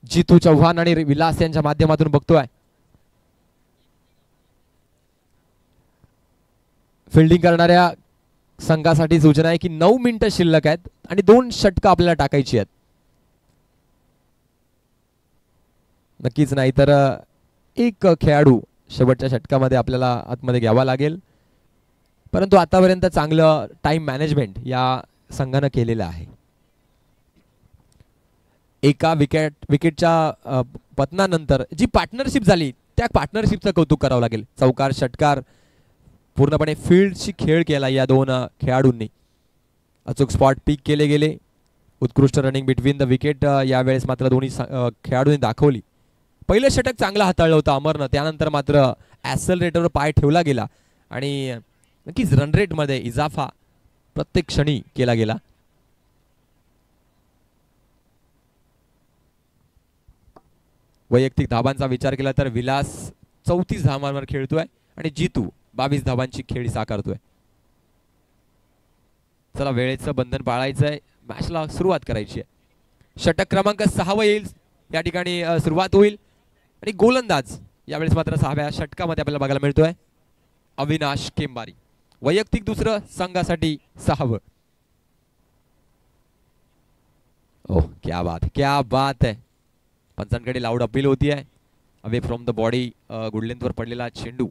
जितू चव्हाण आणि विलास यांच्या माध्यमातून बघतोय. फिल्डिंग करणाऱ्या संघासाठी सूचना आहे की 9 मिनिटं शिल्लक आहेत आणि 2 षटकं आपल्याला टाकायची आहेत. नक्कीच नाही तर एक खेळाडू शेवटच्या षटकामध्ये आपल्याला आतमध्ये घ्यावा लागेल. परंतु आतापर्यंत चांगलं टाइम मॅनेजमेंट या संघानं केलेलं आहे. एका विकेटच्या पतनानंतर जी पार्टनरशिप झाली त्या पार्टनरशिपचं कौतुक करावं लागेल. चौकार, षटकार पूर्णपणे फील्डशी खेळ केला या दोन खेळाडूंनी. अचूक स्पॉट पिक केले गेले. उत्कृष्ट रनिंग बिटवीन द विकेट यावेळेस मात्र दोन्ही खेळाडूंनी दाखवली. पहिलं षटक चांगलं हाताळलं होतं अमरनं. त्यानंतर मात्र ॲक्सेलरेटरवर पाय ठेवला गेला आणि नक्कीच रन रेटमध्ये इजाफा प्रत्येक क्षणी केला गेला. वैयक्तिक धावांचा विचार केला तर विलास 34 धावांवर खेळतोय आणि जितू 22 धावांची खेळी साकारतोय. चला वेळेचं बंधन पाळायचंय. मॅचला सुरुवात करायची आहे. षटक क्रमांक 6 येईल या ठिकाणी सुरुवात होईल आणि गोलंदाज यावेळेस मात्र 6व्या षटकामध्ये आपल्याला बघायला मिळतोय अविनाश केंबारी. वैयक्तिक दुसरं, संघासाठी 6वं. ओह क्या बात, क्या बात आहे. पंचांकडे लाऊड अपील होती आहे. अवे फ्रॉम द बॉडी गुडलेंथवर पडलेला चेंडू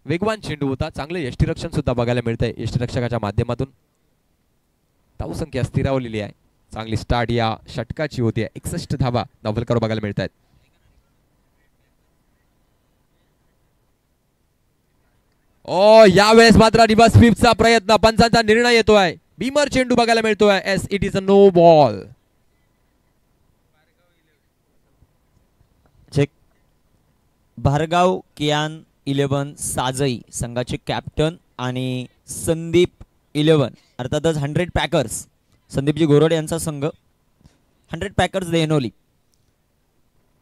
वेगवान चेंडू होता. चांगले यष्टीरक्षण सुद्धा बघायला मिळतंय यष्टीरक्षकाच्या माध्यमातून. धावसंख्या स्थिरावलेली आहे. चांगली स्टार्ट या षटकाची होती. 61 धावा धावलकर बघायला मिळत आहेत. यावेळेस मात्र रिव्हर्स स्वीपचा प्रयत्न. पंचांचा निर्णय येतोय. बीमर चेंडू बघायला मिळतोय. Yes it is a no ball. Check. Bhargaon कियान 11 साजई संघाचे कॅप्टन आणि संदीप 11 अर्थातच 100 पॅकर्स संदीपजी गोरडे यांचा संघ 100 पॅकर्स देहनोली.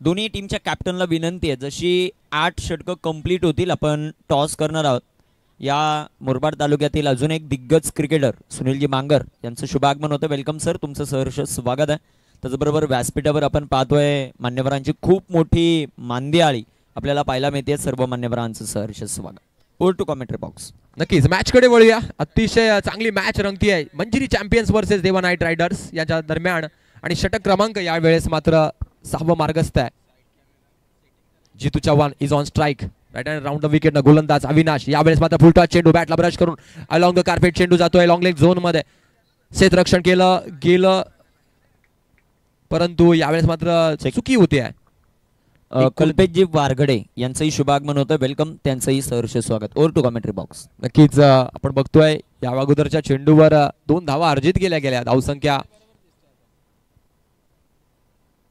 दोन्ही टीमच्या कॅप्टनला विनंती आहे जशी 8 षटकं कंप्लीट होतील आपण टॉस करणार आहोत. या मुरबाड तालुक्यातील अजून एक दिग्गज क्रिकेटर सुनीलजी मांगर यांचं शुभागमन होतं. वेलकम सर, तुमचं सहर्ष स्वागत आहे. त्याचबरोबर व्यासपीठावर आपण पाहतोय मान्यवरांची खूप मोठी मांदियाळी आपल्याला पाहायला मिळते. सर्व मान्यवरांचं सहर्ष स्वागत. Over to commentary box. नक्कीच मॅचकडे वळूया. अतिशय चांगली मॅच रंगती आहे. Manjiri champions versus Deva night riders यांच्या दरम्यान आणि षटक क्रमांक यावेळेस मात्र 6वं मार्गस्थ आहे. Jitu Chavan is on strike. Right hand round the wicket. गोलंदाज अविनाश यावेळेस मात्र फुल टॉस चेंडू बॅटला ब्रश करून अलॉंग द कार्पेट चेंडू जातोय लॉंग लेग झोन मध्ये. क्षेत्ररक्षण केलं गेलं परंतु यावेळेस मात्र चुकी होती आहे. कल्पेशजी वारगडे यांचंही शुभागमन होतं. वेलकम, त्यांचंही सहर्ष स्वागत. Over to commentary box. नक्कीच आपण बघतोय या अगोदरच्या चेंडूवर 2 धावा अर्जित केल्या गेल्या. धावसंख्या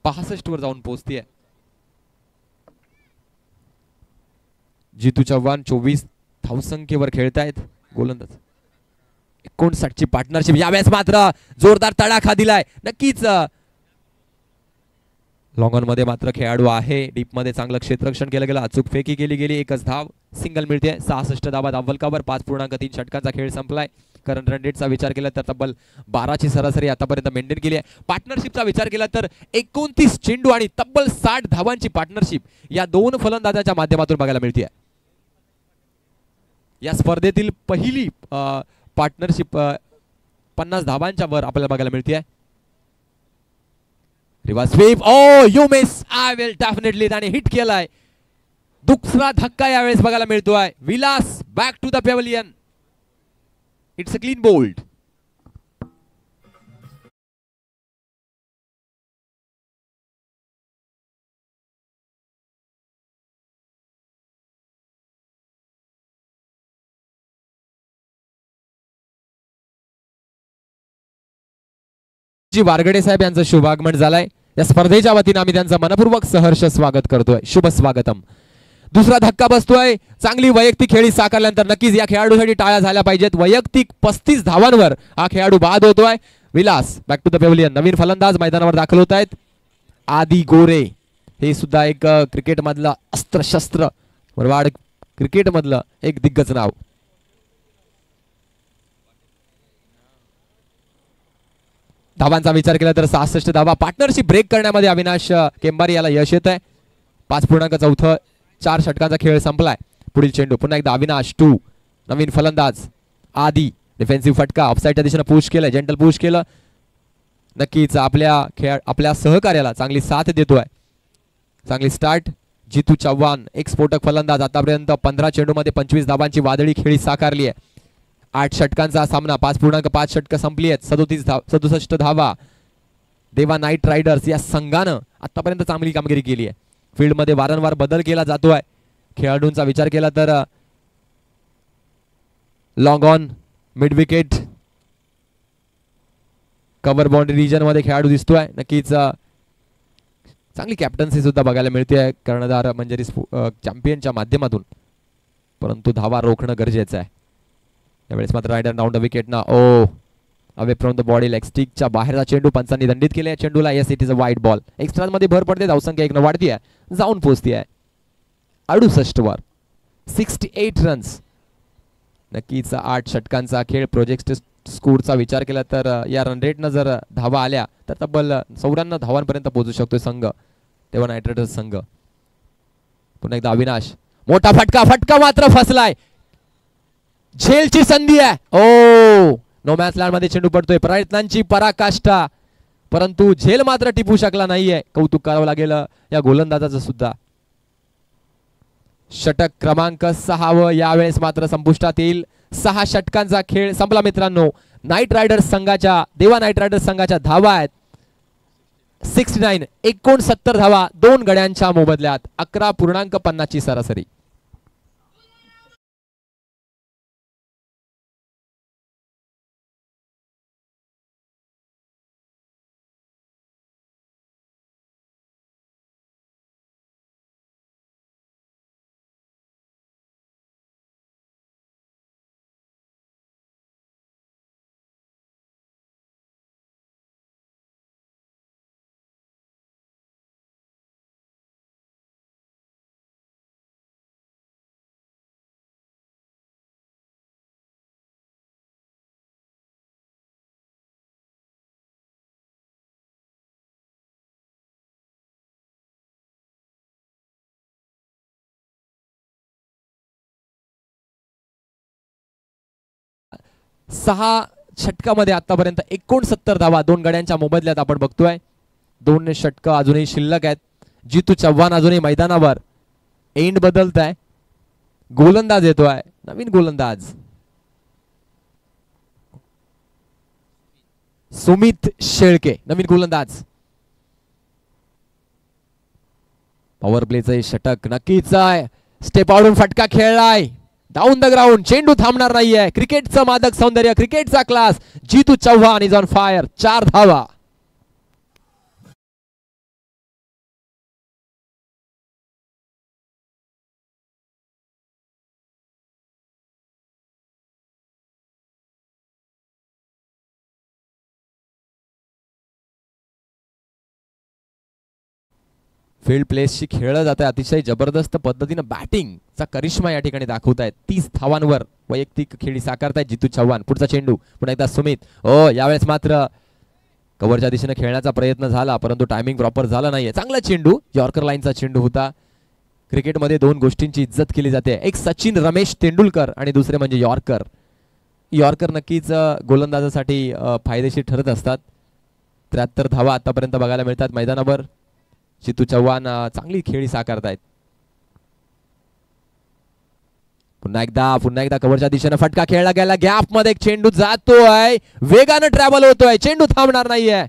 65 वर जाऊन पोहोचतीये. जितू चव्हाण 24 धावसंख्येवर खेळतायत. गोलंदाज 59 ची पार्टनरशिप. यावेळेस मात्र जोरदार तडाखा दिलाय. नक्कीच लॉंग ऑन मध्ये मात्र खेळाडू आहे. डीप मध्ये चांगलं क्षेत्ररक्षण केलं गेलं. अचूक फेकी केली गेली. एकच धाव. सिंगल मिळते. 66 धावा धावलकावर. 5.3 षटकांचा खेळ संपलाय. करंट रन रेटचा विचार केला तर तब्बल 12ची सरासरी आतापर्यंत मेंटेन केली आहे. पार्टनरशिपचा विचार केला तर 29 चेंडू आणि तब्बल 60 धावांची पार्टनरशिप या दोन फलंदाजाच्या माध्यमातून बघायला मिळते. या स्पर्धेतील पहिली पार्टनरशिप 50 धावांच्या वर आपल्याला बघायला मिळते. Reverse sweep, oh you miss, I will definitely, त्याने हिट केलाय. दुसरा धक्का यावेळेस बघायला मिळतोय. Vilas back to the pavilion. It's a clean bowled. Wargade साहेब यांचं शुभागमन झालंय. या स्पर्धेच्या वतीने आम्ही त्यांचं मनपूर्वक सहर्ष स्वागत करतोय. शुभ स्वागतम. दुसरा धक्का बसतोय. चांगली वैयक्तिक खेळी साकारल्यानंतर नक्कीच या खेळाडूसाठी टाळ्या झाल्या पाहिजेत. वैयक्तिक 35 धावांवर हा खेळाडू बाद होतोय. Vilas back to the pavilion. नवीन फलंदाज मैदानावर दाखल होत आहेत. आदी गोरे हे सुद्धा एक क्रिकेट मधलं अस्त्रशस्त्र, वरवाड क्रिकेट मधलं एक दिग्गज नाव. धावांचा विचार केला तर 66 धावा. पार्टनरशिप ब्रेक करण्यामध्ये अविनाश केंबारी याला यश येत आहे. 5.4 4 षटकांचा खेळ संपलाय. पुढील चेंडू पुन्हा एकदा अविनाश 2. नवीन फलंदाज आदी. डिफेन्सिव्ह फटका ऑफसाईडच्या दिशेने पुश केलं, जेंटल पुश केलं. नक्कीच आपल्या सहकार्याला चांगली साथ देतोय. चांगली स्टार्ट. जितू चव्हाण एक स्फोटक फलंदाज. आतापर्यंत 15 चेंडूमध्ये 25 धावांची वादळी खेळी साकारली आहे. 8 षटकांचा सामना. 5.5 षटकं संपली आहेत. 67 धावा. देवा नाईट रायडर्स या संघानं आतापर्यंत चांगली कामगिरी केली आहे. फील्डमध्ये वारंवार बदल केला जातोय. खेळाडूंचा विचार केला तर long on, mid wicket, cover boundary region मध्ये खेळाडू दिसतोय. नक्कीच चांगली कॅप्टन्सी सुद्धा बघायला मिळते कर्णधार मंजरी चॅम्पियनच्या माध्यमातून. परंतु धावा रोखणं गरजेचं आहे. यावेळेस मात्र रायडर डाऊन द विकेट ना. Oh away from the body leg स्टिकच्या बाहेरचा चेंडू पंचांनी दंडित केले चेंडूला. Yes, it is a wide ball. Extra मध्ये भर पडते. धावसंख्या 1 वाढती आहे, जाऊन पोहोचती आहे 68 वर. 68 रन्स. नक्कीच 8 षटकांचा खेळ. प्रोजेक्ट स्कोरचा विचार केला तर या रन रेटनं जर धावा आल्या तर तब्बल 94 धावांपर्यंत पोहोचू शकतो संघ, तेव्हा नाईट रायडर्स संघ. पुन्हा एकदा अविनाश. मोठा फटका. फटका मात्र फसलाय. झेलची संधी आहे. ओ नो मॅच लँड मध्ये चेंडू पडतोय. प्रयत्नांची पराकाष्ठा, परंतु झेल मात्र टिपू शकला नाहीये. कौतुक करावं लागेल या गोलंदाजाचं सुद्धा. षटक क्रमांक 6 यावेळेस मात्र संपुष्टात येईल. 6 षटकांचा खेळ संपला मित्रांनो. नाईट रायडर्स संघाच्या, देवा नाईट रायडर्स संघाच्या धावा आहेत 69. 69 धावा 2 गड्यांच्या मोबदल्यात. 11.50 ची सरासरी. सहा षटकामध्ये आतापर्यंत 69 धावा 2 गड्यांच्या मोबदल्यात आपण बघतोय. 2 षटक अजूनही शिल्लक आहेत. जितू चव्हाण अजूनही मैदानावर. एंड बदलत आहे. गोलंदाज येतोय, नवीन गोलंदाज सुमित शेळके, नवीन गोलंदाज. पॉवर प्लेचं षटक नक्कीच आहे. स्टेप आउटून फटका खेळलाय. Down the ground. चेंडू थांबणार नाहीये. क्रिकेटचं मादक सौंदर्य, क्रिकेटचा class. Jitu Chavan is on fire. 4 धावा. फील्ड प्लेसची खेळलं जात आहे. अतिशय जबरदस्त पद्धतीने बॅटिंगचा करिश्मा या ठिकाणी दाखवत आहेत. 30 धावांवर वैयक्तिक खेळी साकारतायत जितू चव्हाण. पुढचा चेंडू पुन्हा एकदा सुमित. ओ यावेळेस मात्र कव्हरच्या दिशेने खेळण्याचा प्रयत्न झाला परंतु टायमिंग प्रॉपर झाला नाहीये. चांगला चेंडू, यॉर्कर लाईनचा चेंडू होता. क्रिकेटमध्ये दोन गोष्टींची इज्जत केली जाते, एक सचिन रमेश तेंडुलकर आणि दुसरे म्हणजे यॉर्कर. यॉर्कर नक्कीच गोलंदाजासाठी फायदेशीर ठरत असतात. 73 धावा आतापर्यंत बघायला मिळतात मैदानावर. जितू चव्हाण चांगली खेळी साकारतायत. पुन्हा एकदा कव्हरच्या दिशेने फटका खेळला गेला. गॅप मध्ये चेंडू जातोय, वेगानं ट्रॅव्हल होतोय, चेंडू थांबणार नाहीये.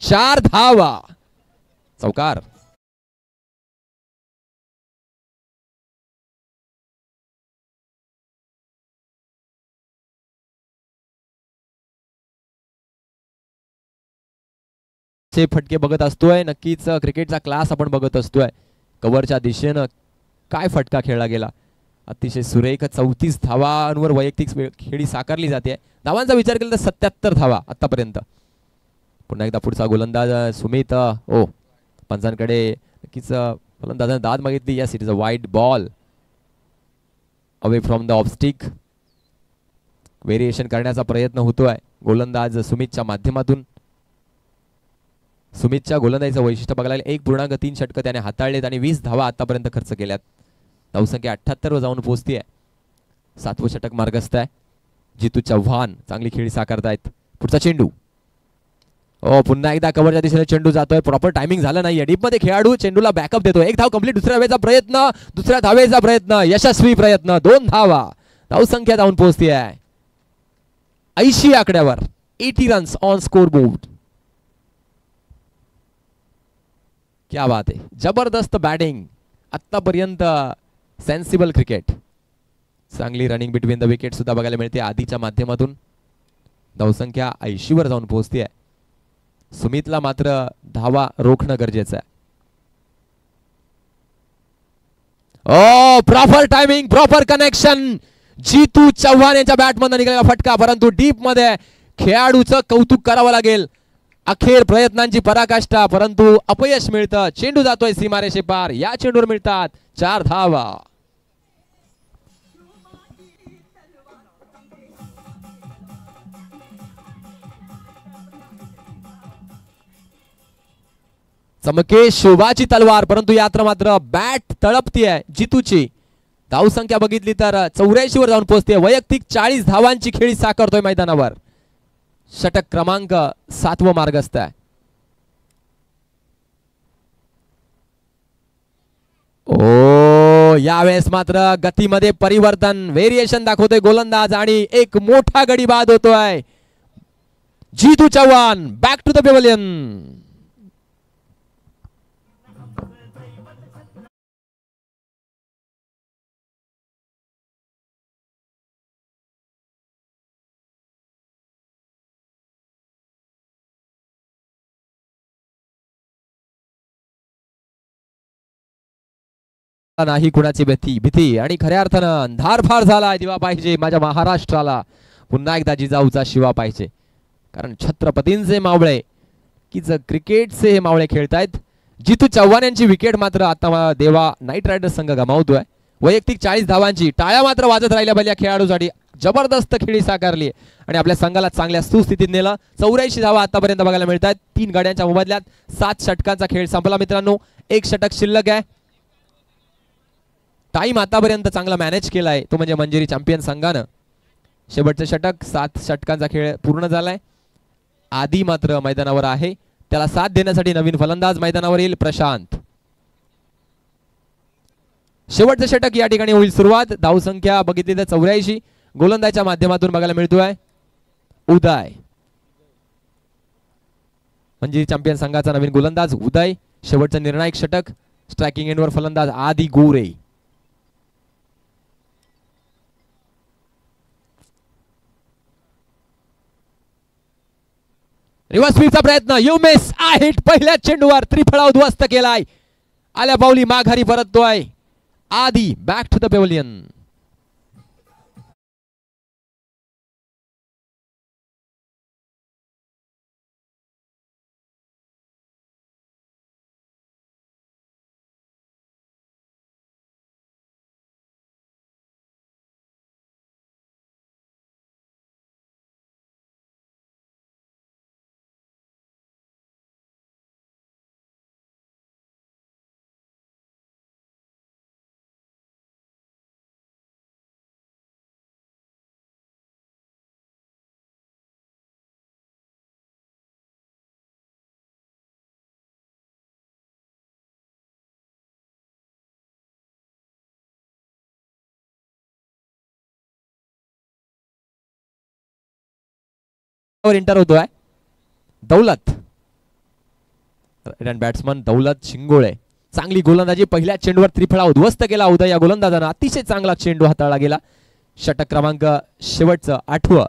4 धावा, चौकार. फटके बघत असतोय, नक्कीच क्रिकेटचा क्लास आपण बघत असतोय. कव्हरच्या दिशेनं काय फटका खेळला गेला. अतिशय सुरेख 34 धावांवर वैयक्तिक खेळी साकारली जाते. धावांचा विचार केला तर 77 धावा आतापर्यंत. पुन्हा एकदा पुढचा गोलंदाज सुमित. ओ पंचांकडे नक्कीच गोलंदाजाने दाद मागितली. Yes, it is a wide ball away from the off stick. Variation करण्याचा प्रयत्न होतोय गोलंदाज सुमितच्या माध्यमातून. सुमितच्या गोलंदाजीचं वैशिष्ट्य बघायला 1.3 षटकं त्याने हाताळलेत आणि 20 धावा आतापर्यंत खर्च केल्यात. धावसंख्या 78 वर जाऊन पोहोचतीये. 7वं षटक मार्गस्थ आहे. जितू चव्हाण चांगली खेळी साकारतायत. पुढचा चेंडू. ओ पुन्हा एकदा कव्हरच्या दिशेने चेंडू जातोय, प्रॉपर टायमिंग झालं नाहीये. डीप मध्ये खेळाडू चेंडूला बॅकअप देतोय. एक धाव कंप्लीट. दुसऱ्या धावेचा प्रयत्न यशस्वी प्रयत्न. 2 धावा. धावसंख्या जाऊन पोहोचतीये 80 आकड्यावर. 80 रन्स ऑन स्कोर बोर्ड. क्या बात आहे, जबरदस्त बॅटिंग आतापर्यंत. Sensible cricket. चांगली रनिंग बिटवीन द विकेट सुद्धा बघायला मिळते आधीच्या माध्यमातून. धावसंख्या 80 वर जाऊन पोहोचते. सुमितला मात्र धावा रोखणं गरजेचं आहे. Oh proper timing, proper connection. Jitu Chavan यांच्या बॅटमधून निघालेला फटका, परंतु डीप मध्ये खेळाडूचं कौतुक करावं लागेल. अखेर प्रयत्नांची पराकाष्ठा, परंतु अपयश मिळतं. चेंडू जातोय सीमारेषे पार. या चेंडूवर मिळतात 4 धावा. चमके शोभाची तलवार, परंतु यात्र मात्र बॅट तळपतीये जितूची. धावसंख्या बघितली तर 84 वर जाऊन पोहोचते. वैयक्तिक 40 धावांची खेळी साकारतोय मैदानावर. षटक क्रमांक 7वं मार्गस्थ आहे. ओ यावेळेस मात्र गतीमध्ये परिवर्तन, व्हेरिएशन दाखवतोय गोलंदाज आणि एक मोठा गडी बाद होतोय. जितू Chavan back to the pavilion. नाही कुणाची भीती आणि खऱ्या अर्थानं अंधार फार झाला. दिवा पाहिजे माझ्या महाराष्ट्राला. पुन्हा एकदा जिजाऊचा शिवा पाहिजे, कारण छत्रपतींचे मावळे की क्रिकेटचे हे मावळे खेळतायत. जितू चव्हाण यांची विकेट मात्र आता देवा नाईट रायडर्स संघ गमावतोय. वैयक्तिक 40 धावांची टाळ्या मात्र वाजत राहिल्या पहिल्या खेळाडूसाठी. जबरदस्त खेळी साकारली आणि आपल्या संघाला चांगल्या सुस्थितीत नेलं. 84 धावा आतापर्यंत बघायला मिळतात. 3 गाड्यांच्या मोबदल्यात 7 षटकांचा खेळ संपला मित्रांनो. 1 षटक शिल्लक आहे. टाइम आतापर्यंत चांगला मॅनेज केलाय तो म्हणजे मंजिरी चॅम्पियन संघानं. शेवटचं षटक 7 षटकांचा खेळ पूर्ण झालाय. आधी मात्र मैदानावर आहे, त्याला साथ देण्यासाठी नवीन फलंदाज मैदानावर येईल प्रशांत. शेवटचं षटक या ठिकाणी होईल सुरुवात. धावसंख्या बघितली तर 84. गोलंदाजाच्या माध्यमातून बघायला मिळतोय उदय. मंजिरी चॅम्पियन संघाचा नवीन गोलंदाज उदय. शेवटचं निर्णायक षटक. स्ट्रायकिंग एंडवर फलंदाज आदी गोरे. रिव्हर्स स्वीपचा प्रयत्न. You miss. A hit. पहिल्या चेंडूवर त्रिफळा उद्ध्वस्त केलाय. आल्या पावली माघारी परततोय Adi. Back to the pavilion. Enter होतोय दौलत, बॅट्समन दौलत शिंगोळे. चांगली गोलंदाजी, पहिल्या चेंडूवर त्रिफळा उद्ध्वस्त केला उदय या गोलंदाजानं. अतिशय चांगला चेंडू हाताळला गेला. षटक क्रमांक शेवटचं 8वं.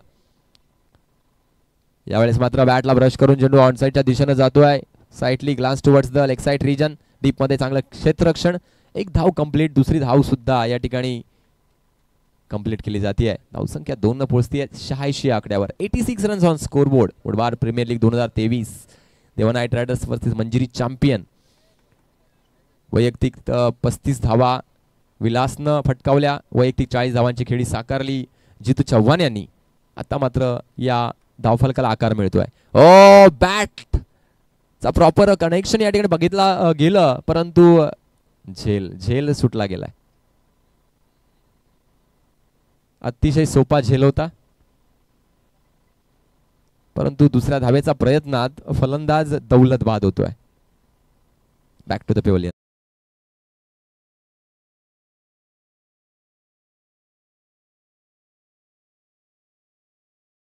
यावेळेस मात्र बॅटला ब्रश करून चेंडू ऑनसाईडच्या दिशेने जातोय. Sidely glance towards the leg side region. Deep मध्ये चांगलं क्षेत्ररक्षण. एक धाव कंप्लीट, दुसरी धाव सुद्धा या ठिकाणी कंप्लीट केली जाते. धावसंख्या 2 न पोहोचतीये 86 आकड्यावर. 86 रन्स ऑन स्कोर बोर्ड. बुधवार प्रीमियर लीग 2023 देवा night riders versus Manjiri champion. वैयक्तिक 35 धावा विलासनं फटकावल्या. वैयक्तिक 40 धावांची खेळी साकारली जितू चव्हाण यांनी. आता मात्र या धावफलकाला आकार मिळतोय. ओ बॅट चा प्रॉपर कनेक्शन या ठिकाणी बघितला गेलं, परंतु झेल सुटला गेलाय. अतिशय सोपा झेल होता, परंतु दुसऱ्या धावेचा प्रयत्नात फलंदाज दौलत बाद होतोय. Back to the pavilion.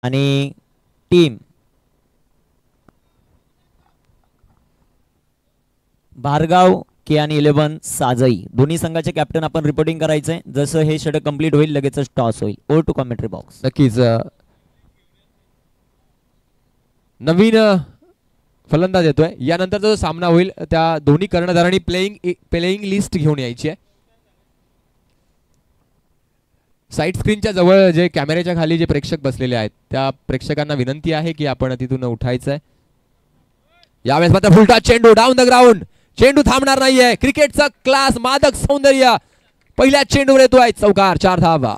आणि टीम भारगाव कियान 11 साजई दोन्ही संघाचे कॅप्टन आपण रिपोर्टिंग करायचंय. जसं हे षटक कंप्लीट होईल लगेच टॉस होईल. Over to commentary box. नक्कीच नवीन फलंदाज येतोय. यानंतर जो सामना होईल त्या दोन्ही कर्णधारांनी प्लेइंग लिस्ट घेऊन यायची आहे. साईड स्क्रीनच्या जवळ जे कॅमेऱ्याच्या खाली जे प्रेक्षक बसलेले आहेत त्या प्रेक्षकांना विनंती आहे की आपण तिथून उठायचंय. यावेळेस मात्र फुलटा चेंडू डाऊन द ग्राउंड. चेंडू थांबणार नाहीये. क्रिकेटचा क्लास, मादक सौंदर्य पहिल्या चेंडूवर येतोय. चौकार, 4 धावा.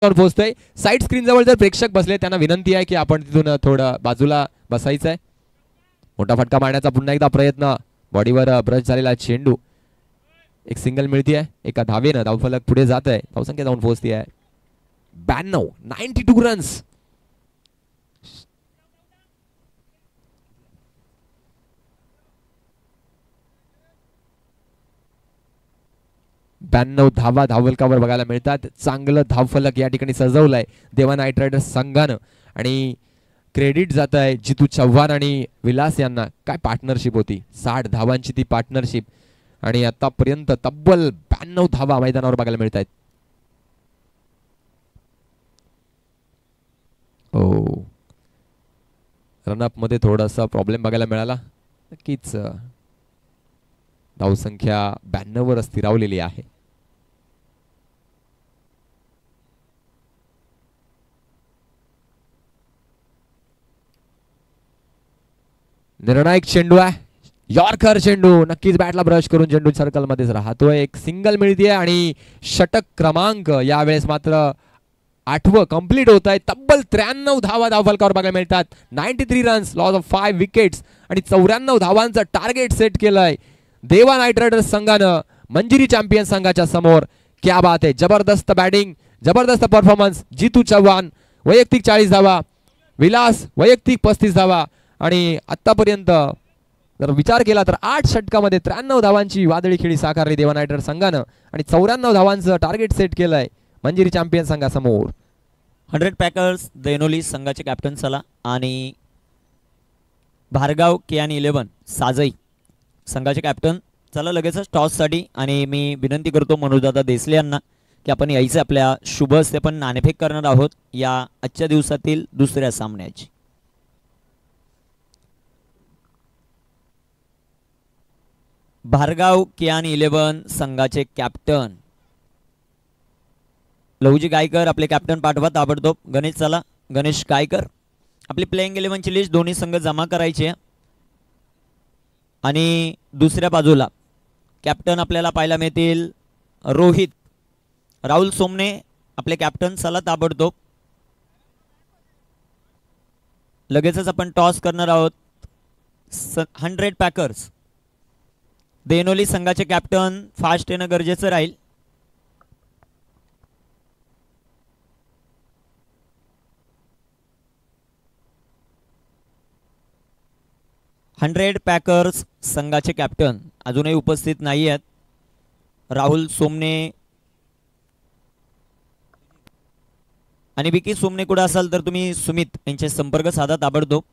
पोहोचतोय. साईड स्क्रीन जवळ जर प्रेक्षक बसले त्यांना विनंती आहे की आपण तिथून थोडं बाजूला बसायचंय. मोठा फटका मारण्याचा पुन्हा एकदा प्रयत्न. बॉडीवर ब्रश झालेला चेंडू. एक सिंगल मिळतीये. एका धावेनं धावफलक पुढे जात आहे. धावसंख्या जाऊन पोहोचती आहे 92 रन्स. 92 धावा धावफलकावर बघायला मिळतात. चांगलं धावफलक या ठिकाणी सजवलंय देवा नाईट रायडर्स संघानं. आणि क्रेडिट जात आहे जितू चव्हाण आणि विलास यांना. काय पार्टनरशिप होती. 60 धावांची ती पार्टनरशिप. आणि आतापर्यंत तब्बल 92 धावा मैदानावर बघायला मिळत आहेत. रनअप मध्ये थोडासा प्रॉब्लेम बघायला मिळाला. नक्कीच धावसंख्या 92 वर स्थिरावलेली आहे. निर्णायक चेंडू आहे. यॉर्कर चेंडू. नक्कीच बॅटला ब्रश करून चेंडू सर्कल मध्येच राहतोय. एक सिंगल मिळतीये आणि षटक क्रमांक यावेळेस मात्र 8वं कंप्लीट होत आहे. तब्बल 93 धावा धावफलकावर बघायला मिळतात. 93 रन्स, लॉस ऑफ 5 विकेट्स आणि 94 धावांचं टार्गेट सेट केलंय देवा नाईट रायडर्स संघानं मंजिरी चॅम्पियन संघाच्या समोर. क्या बात आहे. जबरदस्त बॅटिंग, जबरदस्त परफॉर्मन्स. जितू चव्हाण वैयक्तिक 40 धावा, विलास वैयक्तिक 35 धावा. आणि आतापर्यंत जर विचार केला तर 8 षटकामध्ये 93 धावांची वादळी खेळी साकारली देवा नाईट रायडर्स संघानं आणि 94 धावांचं टार्गेट सेट केलंय मंजिरी चॅम्पियन संघासमोर. 100 पॅकर्स देनोली संघाचे कॅप्टन चला आणि भारगाव कियान 11 साजई संघाचे कॅप्टन चला लगेचच टॉससाठी. आणि मी विनंती करतो मनोजदादा देसले यांना की आपण यायचं आपल्या शुभ हस्ते पण नाणेफेक करणार आहोत या आजच्या दिवसातील दुसऱ्या सामन्याची. भारगाव कियान 11 संघाचे कॅप्टन लहुजी गायकर आपले कॅप्टन पाठवा ताबडतोब. गणेश चला, गणेश गायकर. आपली प्लेइंग 11 ची लिस्ट दोन्ही संघ जमा करायची आहे. आणि दुसऱ्या बाजूला कॅप्टन आपल्याला पाहायला मिळतील रोहित. राहुल सोमने आपले कॅप्टन चला ताबडतोब. लगेचच आपण टॉस करणार आहोत. 100 पॅकर्स देनोली संघाचे कॅप्टन फास्ट येणं गरजेचं राहील. 100 पॅकर्स संघाचे कॅप्टन अजूनही उपस्थित नाही आहेत. राहुल सोमने आणि विकी सोमने कुठे असाल तर तुम्ही सुमित यांचे संपर्क साधा ताबडतोब.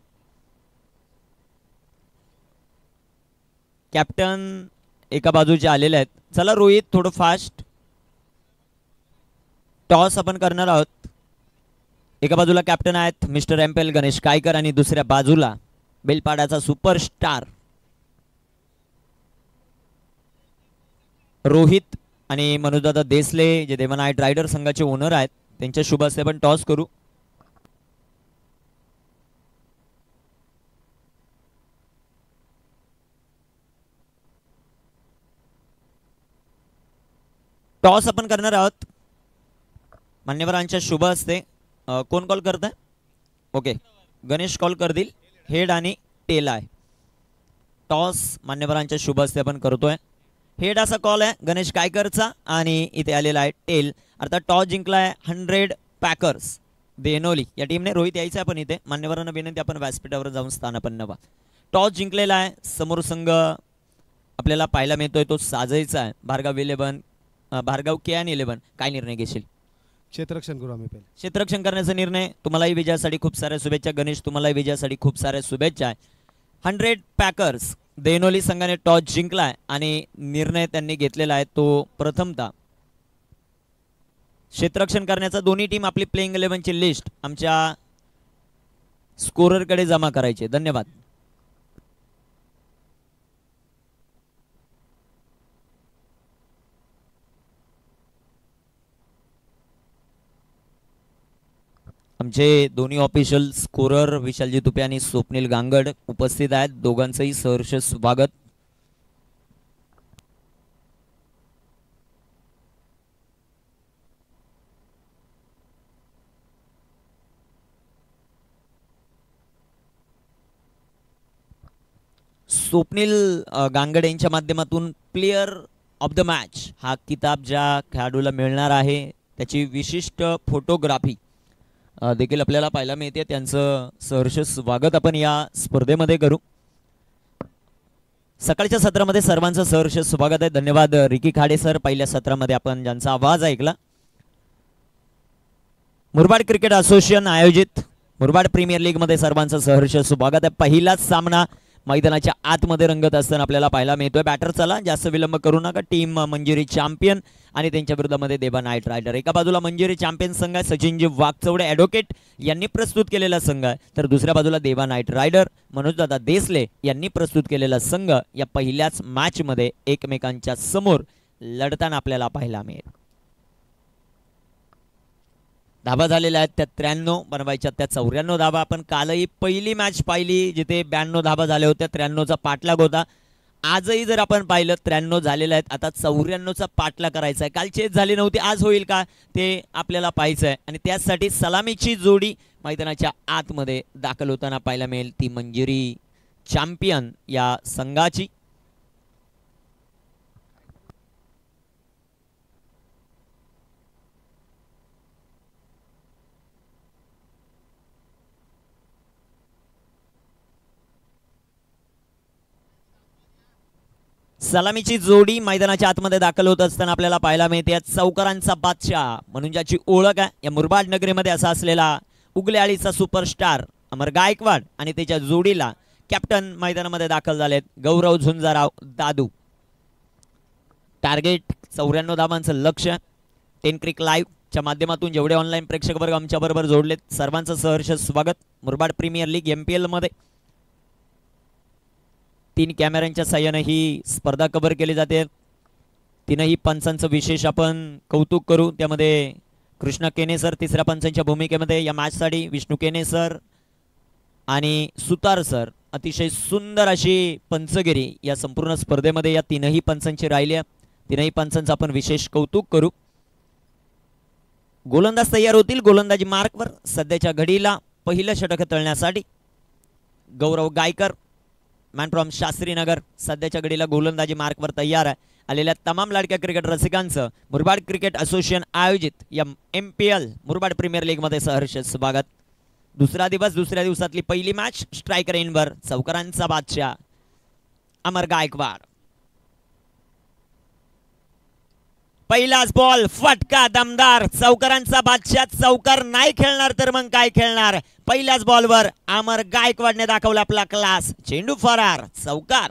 कॅप्टन एका बाजूचे आलेले आहेत. चला रोहित थोडं फास्ट. टॉस आपण करणार आहोत. एका बाजूला कॅप्टन आहेत मिस्टर एम्पेल गणेश कायकर आणि दुसऱ्या बाजूला बेलपाड्याचा सुपरस्टार रोहित आणि मनोजदादा देसले जे देवा नाईट रायडर संघाचे ओनर आहेत. त्यांच्या शुभ हस्ते आपण टॉस करू. टॉस आपण करणार आहोत मान्यवरांच्या शुभ हस्ते. कोण कॉल करत आहे? ओके, गणेश कॉल करतील. हेड आणि टेल आहे. टॉस मान्यवरांच्या शुभ हस्ते आपण करतोय. हेड असा कॉल आहे गणेश कायकरचा आणि इथे आलेला आहे टेल. अर्थात टॉस जिंकलाय 100 पॅकर्स देनोली या टीमने. रोहित यायचं आहे पण इथे मान्यवरांना विनंती आपण व्यासपीठावर जाऊन स्थान आपण नवा. टॉस जिंकलेला आहे. समोर संघ आपल्याला पाहायला मिळतोय तो साजईचा आहे. भार्गव KN11. काय निर्णय घेशील? क्षेत्ररक्षण करू आम्ही पहिले. क्षेत्ररक्षण करण्याचा निर्णय. तुम्हालाही विजयासाठी खूप साऱ्या शुभेच्छा. गणेश तुम्हालाही विजयासाठी खूप साऱ्या शुभेच्छा. 100 पॅकर्स देनोली संघाने टॉस जिंकलाय आणि निर्णय त्यांनी घेतलेला आहे तो प्रथमतः क्षेत्ररक्षण करण्याचा. दोन्ही टीम आपली प्लेइंग 11 ची लिस्ट आमच्या स्कोररकडे जमा करायची. धन्यवाद. आमचे दोन्ही ऑफिशियल स्कोरर विशालजी तुपे आणि स्वप्नील गांगड उपस्थित आहेत. दोघांचंही सहर्ष स्वागत. स्वप्नील गांगड यांच्या माध्यमातून प्लेयर ऑफ द मॅच हा किताब ज्या खेळाडूला मिळणार आहे त्याची विशिष्ट फोटोग्राफी देखील आपल्याला पाहायला मिळते. त्यांचं सहर्ष स्वागत आपण या स्पर्धेमध्ये करू. सकाळच्या सत्रामध्ये सर्वांचं सहर्ष स्वागत आहे. धन्यवाद रिकी खाडे सर. पहिल्या सत्रामध्ये आपण ज्यांचा आवाज ऐकला. मुरबाड क्रिकेट असोसिएशन आयोजित मुरबाड प्रीमियर लीग मध्ये सर्वांचं सहर्ष स्वागत आहे. पहिलाच सामना मैदानाच्या आतमध्ये रंगत असताना आपल्याला पाहायला मिळतोय. बॅटर चला जास्त विलंब करू नका. टीम मंजिरी चॅम्पियन आणि त्यांच्या विरोधामध्ये देवा नाईट रायडर. एका बाजूला मंजिरी चॅम्पियन संघ आहे सचिनजी वाघचौडे ॲडव्होकेट यांनी प्रस्तुत केलेला संघ आहे. तर दुसऱ्या बाजूला देवा नाईट रायडर मनोजदादा देसले यांनी प्रस्तुत केलेला संघ या पहिल्याच मॅच मध्ये एकमेकांच्या समोर लढताना आपल्याला पाहायला मिळेल. धाबा झालेल्या आहेत त्या 93 बनवायच्या त्या 94 धाबा. आपण कालही पहिली मॅच पाहिली जिथे 92 धाबा झाल्या होत्या. 93चा पाठलाग होता. आजही जर आपण पाहिलं 93 झालेल्या आहेत. आता 94चा पाठलाग करायचा आहे. काल चेस झाली नव्हती, आज होईल का ते आपल्याला पाहायचं आहे. आणि त्यासाठी सलामीची जोडी मैदानाच्या आतमध्ये दाखल होताना पाहायला मिळेल ती मंजिरी चॅम्पियन या संघाची. सलामीची जोडी मैदानाच्या आतमध्ये दाखल होत असताना आपल्याला पाहायला मिळते चौकारांचा बादशाह म्हणून ज्याची ओळख आहे या मुरबाड नगरीमध्ये असा असलेला उगलेआळीचा सुपरस्टार अमर गायकवाड आणि त्याच्या जोडीला कॅप्टन मैदानामध्ये दाखल झालेत गौरव झुंजाराव दादू. टार्गेट 94 धावांचं लक्ष. 10 क्रिक लाईव्ह च्या माध्यमातून जेवढे ऑनलाईन प्रेक्षक वर्ग आमच्या बरोबर जोडलेत सर्वांचं सहर्ष स्वागत. मुरबाड प्रीमियर लीग MPL मध्ये 3 कॅमेऱ्यांच्या साह्याने ही स्पर्धा कव्हर केली जाते. तीनही पंचांचं विशेष आपण कौतुक करू. त्यामध्ये कृष्णा केने सर तिसऱ्या पंचांच्या भूमिकेमध्ये या मॅचसाठी, विष्णू केने सर आणि सुतार सर अतिशय सुंदर अशी पंचगिरी या संपूर्ण स्पर्धेमध्ये या तीनही पंचांची राहिली आहे. तीनही पंचांचं आपण विशेष कौतुक करू. गोलंदाज तयार होतील. गोलंदाजी मार्कवर सध्याच्या घडीला पहिलं षटक तळण्यासाठी गौरव गायकर मॅन फ्रॉम शास्त्रीनगर सध्याच्या घडीला गोलंदाजी मार्कवर तयार आहे. आलेल्या तमाम लाडक्या क्रिकेट रसिकांचं मुरबाड क्रिकेट असोसिएशन आयोजित या MPL मुरबाड प्रीमियर लीग मध्ये सहर्ष स्वागत. दुसरा दिवस, दुसऱ्या दिवसातली पहिली मॅच. स्ट्रायकर रेनवर चौकारांचा बादशाह अमर गायकवाड. पहिलाच बॉल फटका दमदार. चौकारांचा बादशाह चौकार नाही खेळणार तर मग काय खेळणार. पहिल्याच बॉलवर अमर गायकवाडने दाखवला आपला क्लास. चेंडू फरार, चौकार.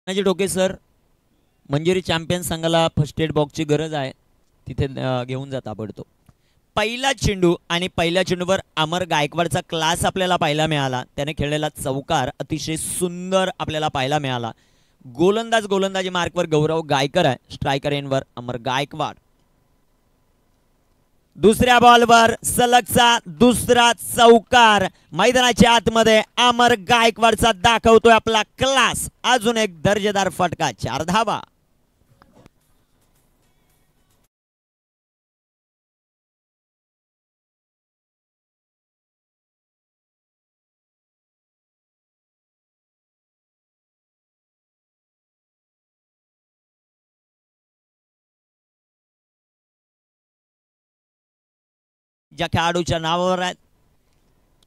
टोके सर, मंजिरी चॅम्पियन संघाला फर्स्ट एड बॉक्सची गरज आहे, तिथे घेऊन जाता पडतो. पहिला चेंडू आणि पहिल्या चेंडूवर अमर गायकवाडचा क्लास आपल्याला पाहायला मिळाला. त्याने खेळलेला चौकार अतिशय सुंदर आपल्याला पाहायला मिळाला. गोलंदाजी मार्कवर गौरव गायकर आहे. स्ट्रायकर एंडवर अमर गायकवाड. दुसऱ्या बॉलवर सलगचा दुसरा चौकार. मैदानाच्या आतमध्ये अमर गायकवाडचा दाखवतोय आपला क्लास. अजून एक दर्जेदार फटका, 4 धावा. ज्या खेळाडूच्या नावावर आहेत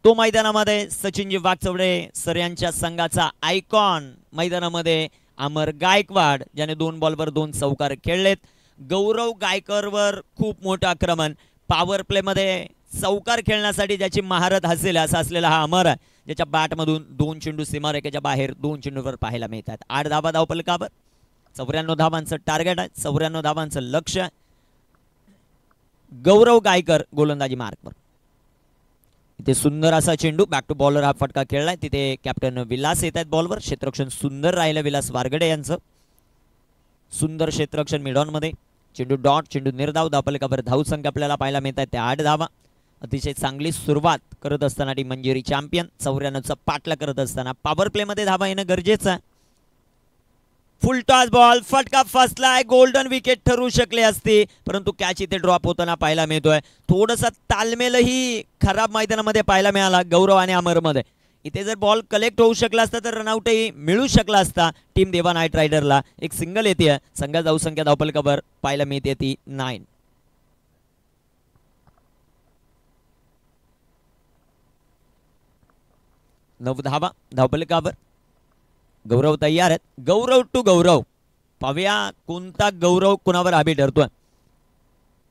तो मैदानामध्ये सचिनजी वाकचौडे सर यांच्या संघाचा आयकॉन. मैदानामध्ये अमर गायकवाड ज्याने 2 बॉलवर 2 चौकार खेळलेत. गौरव गायकरवर खूप मोठं आक्रमण. पॉवर प्ले मध्ये चौकार खेळण्यासाठी ज्याची महारत असेल असा असलेला हा अमर आहे, ज्याच्या बॅटमधून 2 चेंडू सीमारेषेच्या बाहेर 2 चेंडूवर पाहायला मिळतात. 8 धावा धावफलकावर. 94 धावांचं टार्गेट आहे, 94 धावांचं लक्ष आहे. गौरव गायकर गोलंदाजी मार्कवर. इथे सुंदर असा चेंडू बॅक टू बॉलर हा फटका खेळलाय. तिथे कॅप्टन विलास येत आहेत बॉलवर. क्षेत्ररक्षण सुंदर राहिलं विलास वारगडे यांचं. सुंदर क्षेत्ररक्षण मिडॉन मध्ये. चेंडू डॉट, चेंडू निर्धाव. धावफलकावर धावसंख्या आपल्याला पाहायला मिळतात त्या 8 धावा. अतिशय चांगली सुरुवात करत असताना टीम मंजिरी चॅम्पियन 94चा पाठला करत असताना पॉवर प्ले मध्ये धावा येणं गरजेचं आहे. फुल टॉस बॉल, फटका फसलाय. गोल्डन विकेट ठरू शकले असते, परंतु कॅच इथे ड्रॉप होताना पाहायला मिळतोय. थोडासा तालमेलही खराब मैदानामध्ये पाहायला मिळाला गौरव आणि अमर मध्ये. इथे जर बॉल कलेक्ट होऊ शकला असता तर रनआउटही मिळू शकला असता टीम देवा नाईट रायडरला. एक सिंगल येते. संघात धावसंख्या धावफलकावर पाहायला मिळते ती 9. धावा धावफलकावर. गौरव तयार आहेत. गौरव टू गौरव. पाहूया कोणता गौरव कुणावर हाबी ठरतोय.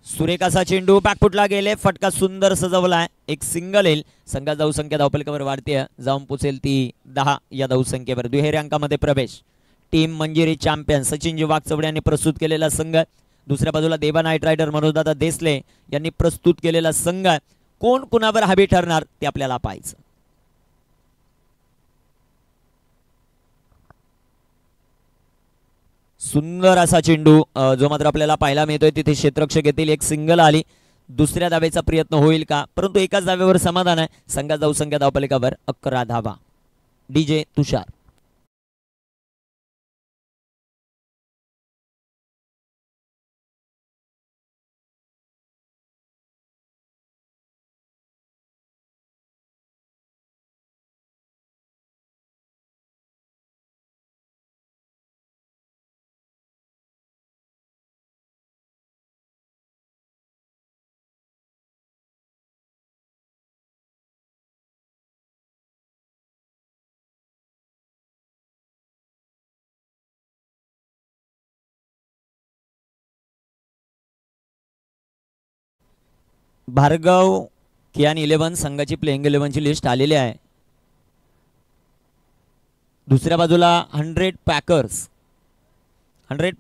सुरेख असा चेंडू बॅकफुटला गेले. फटका सुंदर सजवलाय. एक सिंगल येईल. संघात धावसंख्या धावफलकावर वाढते, जाऊन पोचेल ती 10 या धावसंख्येवर. दुहेरी अंकामध्ये प्रवेश. टीम मंजिरी चॅम्पियन सचिनजी वाकचौडे यांनी प्रस्तुत केलेला संघ. दुसऱ्या बाजूला देवा नाईट रायडर मनोजदादा देसले यांनी प्रस्तुत केलेला संघ. कोण कुणावर हाबी ठरणार ते आपल्याला पाहायचं. सुंदर असा चेंडू जो मात्र आपल्याला पाहायला मिळतोय. तिथे क्षेत्ररक्षक येतील. एक सिंगल आली. दुसऱ्या धावेचा प्रयत्न होईल का, परंतु एकाच धावेवर समाधान आहे. संघात धावसंख्या धावफलकावर 11 धावा. डीजे तुषार. भार्गव कियान 11 संघाची प्लेइंग 11ची लिस्ट आलेली आहे. दुसऱ्या बाजूला 100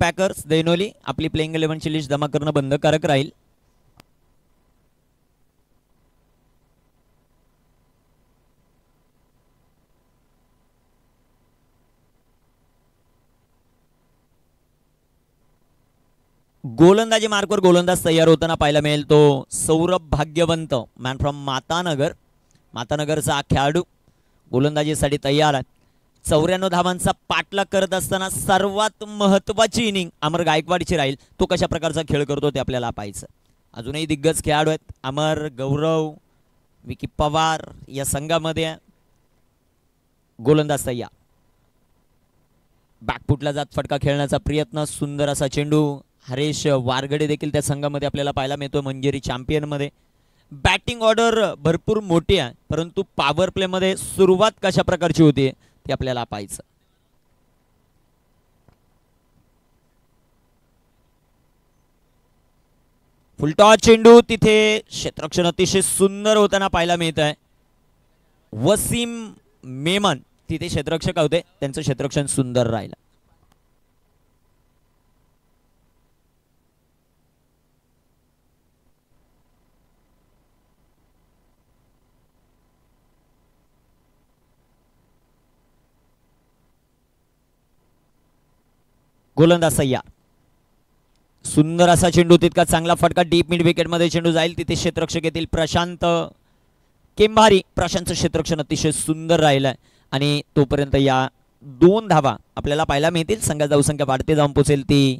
पॅकर्स दैनोली आपली प्लेइंग 11ची लिस्ट जमा करणं बंधनकारक राहील. गोलंदाजी मार्कवर गोलंदाज तयार होताना पाहायला मिळेल तो सौरभ भाग्यवंत, मॅन फ्रॉम मातानगरचा खेळाडू गोलंदाजीसाठी तयार आहे. 94 धावांचा पाठलाग करत असताना सर्वात महत्वाची इनिंग अमर गायकवाडची राहील. तो कशा प्रकारचा खेळ करतो ते आपल्याला पाहायचं. अजूनही दिग्गज खेळाडू आहेत. अमर, गौरव, विकी पवार या संघामध्ये. गोलंदाज सय्या बॅकफुटला जात फटका खेळण्याचा प्रयत्न. सुंदर असा चेंडू. हरेश वारगडे देखील त्या संघामध्ये आपल्याला पाहायला मिळतो मंजिरी चॅम्पियन मध्ये. बॅटिंग ऑर्डर भरपूर मोठी आहे, परंतु पॉवर प्ले मध्ये सुरुवात कशा प्रकारची होती ते आपल्याला पाहायचं. फुलटॉस चेंडू. तिथे क्षेत्ररक्षण अतिशय सुंदर होताना पाहायला मिळत आहे. वसीम मेमन तिथे क्षेत्ररक्षक होते, त्यांचं क्षेत्ररक्षण सुंदर राहिलं. गोलंदाज सय्या. सुंदर असा चेंडू. तितका चांगला फटका. डीप मिड विकेट मध्ये चेंडू जाईल. तिथे क्षेत्ररक्षक येतील प्रशांत केंभारी. प्रशांतचं क्षेत्ररक्षण अतिशय सुंदर राहिलंय आणि तोपर्यंत या 2 धावा आपल्याला पाहायला मिळतील. संघाची धावसंख्या वाढते जाऊन पोहोचेल ती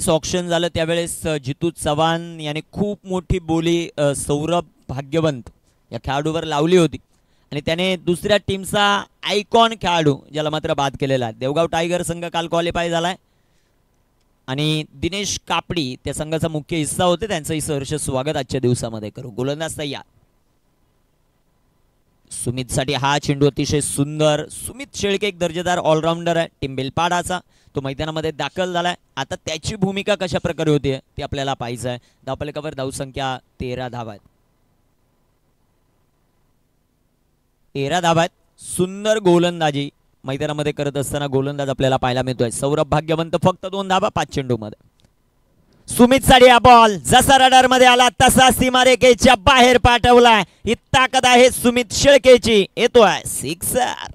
20 ऑक्शन झालं त्यावेळेस जितू चव्हाण याने खूप मोठी बोली सौरभ भाग्यवंत या खेळाडूवर लावली होती आणि त्याने दुसऱ्या टीमचा आयकॉन खेळाडू ज्याला मात्र बाद केलेला आहे. देवगाव टायगर संघ काल क्वालिफाय झालाय आणि दिनेश कापडी त्या संघाचा मुख्य हिस्सा होते. त्यांचंही सहर्ष स्वागत आजच्या दिवसामध्ये करू. गोलंदाज तयार. सुमित साठी हा चेंडू अतिशय सुंदर. सुमित शेळके एक दर्जेदार ऑलराऊंडर आहे टीम बेलपाडाचा. तो मैदानामध्ये दाखल झालाय. आता त्याची भूमिका कशा प्रकारे होते ते आपल्याला पाहायचं आहे. धावफलकावर धावसंख्या 13 धावा आहेत. 13 धावा आहेत. सुंदर गोलंदाजी मैदानामध्ये करत असताना गोलंदाज आपल्याला पाहायला मिळतोय. सौरभ भाग्यवंत फक्त 2 धावा 5 चेंडू मध्ये. सुमित साठी हा बॉल जसा रडार मध्ये आला तसा सीमारेषेच्या बाहेर पाठवलाय. ही ताकद आहे सुमित शेळकेची. येतोय सिक्सर.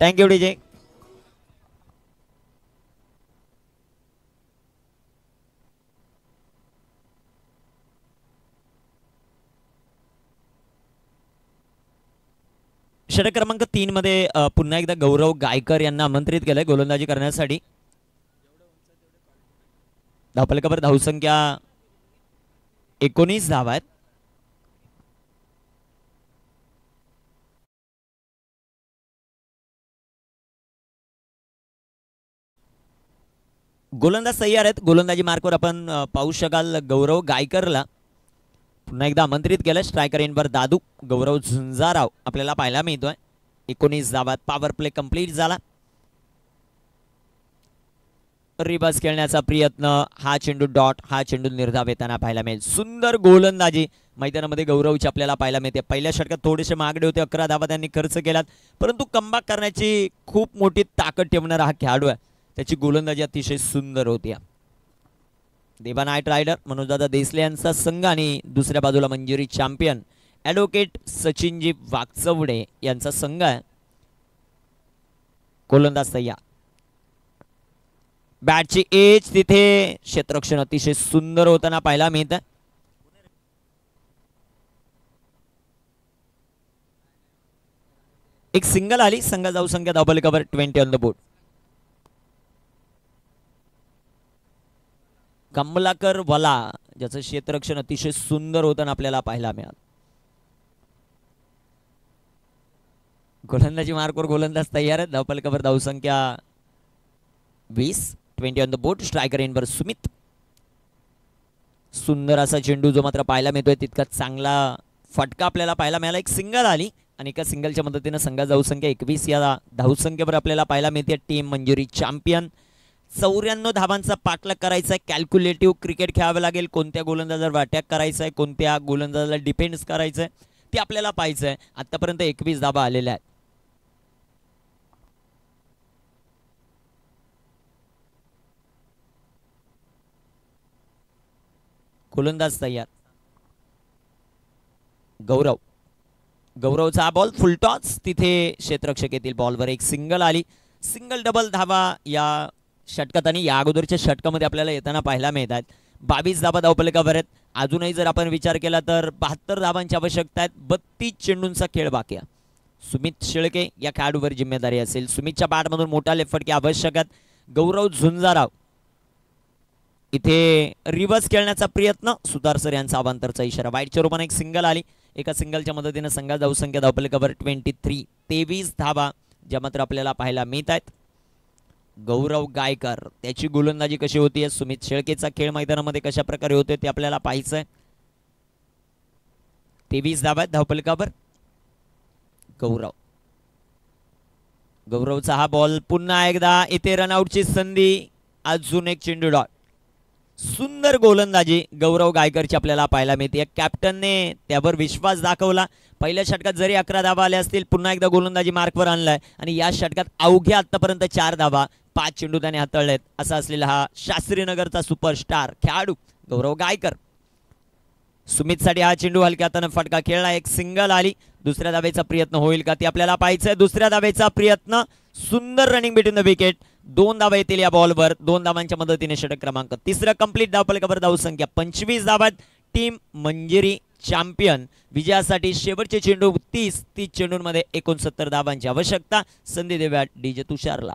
Thank you DJ. षटक क्रमांक 3 मध्ये पुन्हा एकदा गौरव गायकर यांना आमंत्रित केलंय गोलंदाजी करण्यासाठी. धावफलकावर धावसंख्या 19 धावा आहेत. गोलंदाज तयार आहेत. गोलंदाजी मार्कवर आपण पाहू शकाल गौरव गायकरला पुन्हा एकदा आमंत्रित केलं. स्ट्रायकर एंडवर दादू गौरव झुंजाराव आपल्याला पाहायला मिळतोय. 19 धावात पॉवर प्ले कंप्लीट झाला. रिबस खेळण्याचा प्रयत्न, हा चेंडू डॉट, हा चेंडू निर्धाव येताना पाहायला मिळेल. सुंदर गोलंदाजी मैदानामध्ये गौरवची आपल्याला पाहायला मिळते. पहिल्या षटकात थोडेसे मागडे होते, 11 धावा त्यांनी खर्च केलात, परंतु कमबॅक करण्याची खूप मोठी ताकद ठेवणारा हा खेळाडू आहे. त्याची गोलंदाजी अतिशय सुंदर होती. देवा नाईट रायडर मनोजदादा देसले यांचा संघ आणि दुसऱ्या बाजूला मंजिरी चॅम्पियन ॲडव्होकेट सचिनजी वागचवडे यांचा संघ आहे. गोलंदाज तयार, बॅटची एज तिथे, क्षेत्ररक्षण अतिशय सुंदर होताना पाहायला मिळत. एक सिंगल आली, संघ जाऊ संख्या double cover 20 on the board. Kamlakar वला ज्याचं क्षेत्ररक्षण अतिशय सुंदर होताना आपल्याला पाहायला मिळालं. गोलंदाजी मार्कवर गोलंदाज तयार आहे. डबल कव्हर धावसंख्या 20, 20 ऑन द बोर्ड. स्ट्रायकर एंडवर सुमित. सुंदर असा चेंडू जो मात्र पाहायला मिळतोय, तितका चांगला फटका आपल्याला पाहायला मिळाला. एक सिंगल आली आणि एका सिंगलच्या मदतीने संघात धावसंख्या 21 या धावसंख्येवर आपल्याला पाहायला मिळते. टीम मंजुरी चॅम्पियन. 94 धावांचा पाठलाग करायचा आहे. कॅल्क्युलेटिव्ह क्रिकेट खेळावं लागेल. कोणत्या गोलंदाजावर अटॅक करायचा आहे, कोणत्या गोलंदाजाला डिफेन्स करायचं आहे ते आपल्याला पाहायचं आहे. आतापर्यंत 21 धावा आलेल्या आहेत. गोलंदाज तयार. गौरवचा बॉल फुल टॉस, तिथे क्षेत्ररक्षक येतील बॉलवर. एक सिंगल आली. सिंगल डबल धावा या षटकात आणि या अगोदरच्या षटकामध्ये आपल्याला येताना पाहायला मिळतात. 22 धावा धावफलकावर आहेत. अजूनही जर आपण विचार केला तर 72 धावांची आवश्यकता आहे. 32 चेंडूंचा खेळ बाकी आहे. सुमित शेळके या खेळाडूवर जिम्मेदारी असेल. सुमितच्या बॅटमधून मोठा लेफ्ट फटके आवश्यक आहेत. गौरव झुंजाराव इथे रिव्हर्स खेळण्याचा प्रयत्न, सुतार सर यांचा अवांतरचा इशारा. वाईटच्या रूपाने एक सिंगल आली. एका सिंगलच्या मदतीने संघात धावसंख्या धावफलकावर 23, 23 धावा ज्या मात्र आपल्याला पाहायला मिळत आहेत. गौरव गायकर त्याची गोलंदाजी कशी होती, सुमित शेळकेचा खेळ मैदानामध्ये कशा प्रकारे होते ते आपल्याला पाहायचं आहे. 23 धावा धावफलकावर. गौरवचा हा बॉल पुन्हा एकदा इथे रनआउटची संधी. अजून एक चेंडू डॉट. सुंदर गोलंदाजी गौरव गायकरची आपल्याला पाहायला मिळते. कॅप्टनने त्यावर विश्वास दाखवला. पहिल्या षटकात जरी 11 धावा आल्या असतील, पुन्हा एकदा गोलंदाजी मार्कवर आणलाय आणि या षटकात अवघ्या आतापर्यंत 4 धावा, 5 चेंडू त्याने हाताळलेत. असा असलेला हा शास्त्रीनगरचा सुपरस्टार खेळाडू गौरव गायकर. सुमितसाठी हा चेंडू हलक्या हाताने फटका खेळला. एक सिंगल आली. दुसऱ्या धावेचा प्रयत्न होईल का ते आपल्याला पाहायचंय. दुसऱ्या धावेचा प्रयत्न. सुंदर रनिंग बिटवीन द विकेट. 2 धावा येतील या बॉलवर. 2 धावांच्या मदतीने षटक क्रमांक 3 कंप्लीट. धावफलकावर धावसंख्या 25 धावा. Team Manjiri champion. विजयासाठी शेवटचे चेंडू 30 चेंडूंमध्ये 69 धावांची आवश्यकता. संधी देऊया डीजे तुषारला.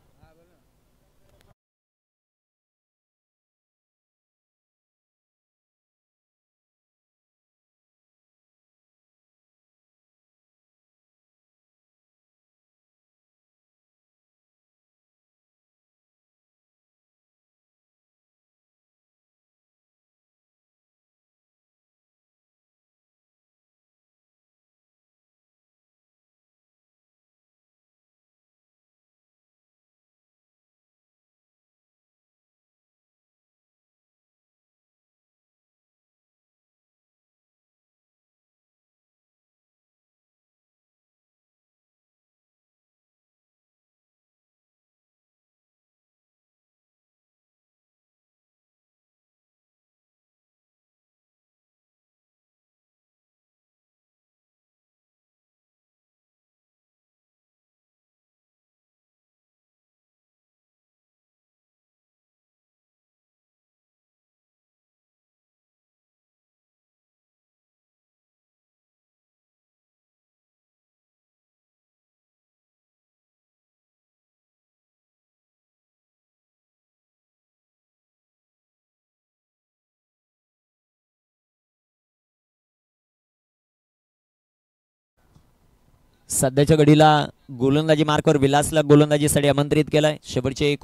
सध्याच्या घडीला गोलंदाजी मार्कवर विलासला गोलंदाजीसाठी आमंत्रित केलंय. शेवटचे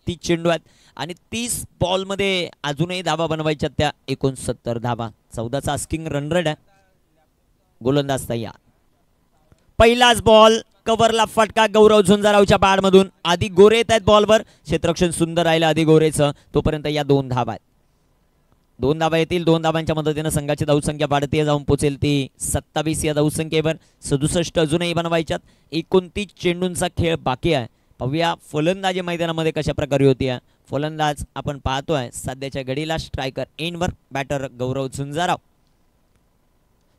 30 चेंडू आहेत आणि 30 बॉलमध्ये अजूनही धावा बनवायच्या त्या 69 धावा. 14चा आस्किंग रन रेट आहे. गोलंदाज तयार. पहिलाच बॉल कव्हरला फटका गौरव झुंजारावच्या पॅडमधून. आधी गोरे येत आहेत बॉलवर. क्षेत्ररक्षण सुंदर राहिलं आधी गोरेचं. तोपर्यंत या 2 धावा आहेत. 2 धावा येतील. 2 धावांच्या मदतीनं संघाची धावसंख्या वाढते जाऊन पोचेल ती 27 या धावसंख्येवर. 67 अजूनही बनवायच्यात. 29 चेंडूंचा खेळ बाकी आहे. पाहूया फलंदाजी मैदानामध्ये कशा प्रकारे होती आहे. फलंदाज आपण पाहतोय सध्याच्या घडीला स्ट्रायकर एंडवर, बॅटर गौरव झुंजाराव.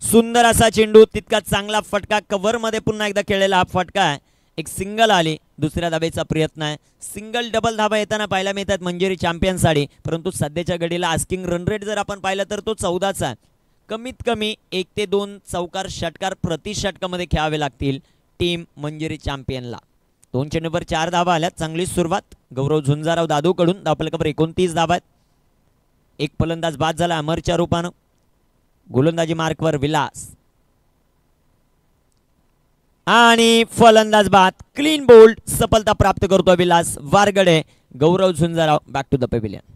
सुंदर असा चेंडू, तितका चांगला फटका. कव्हर मध्ये पुन्हा एकदा खेळलेला हा फटका आहे. एक सिंगल आली. दुसऱ्या धावेचा प्रयत्न आहे. सिंगल डबल धावा येताना पाहायला मिळतात मंजिरी चॅम्पियनसाठी. परंतु सध्याच्या घडीला आस्किंग रन रेट जर आपण पाहिलं तर तो 14चा आहे. कमीत कमी 1 ते 2 चौकार षटकार प्रति षटकामध्ये खेळावे लागतील टीम मंजिरी चॅम्पियनला. 2 चेंडूवर 4 धावा आल्या. चांगली सुरुवात गौरव झुंजाराव दादूकडून. धावफलकावर 29 धावा आहेत. एक फलंदाज बाद झाला अमरच्या रूपानं. गोलंदाजी मार्कवर विलास आणि फलंदाज बाद. क्लीन बोल्ड सफलता प्राप्त करतो Vilas Wargade. Gaurav Jhunjarao back to the pavilion.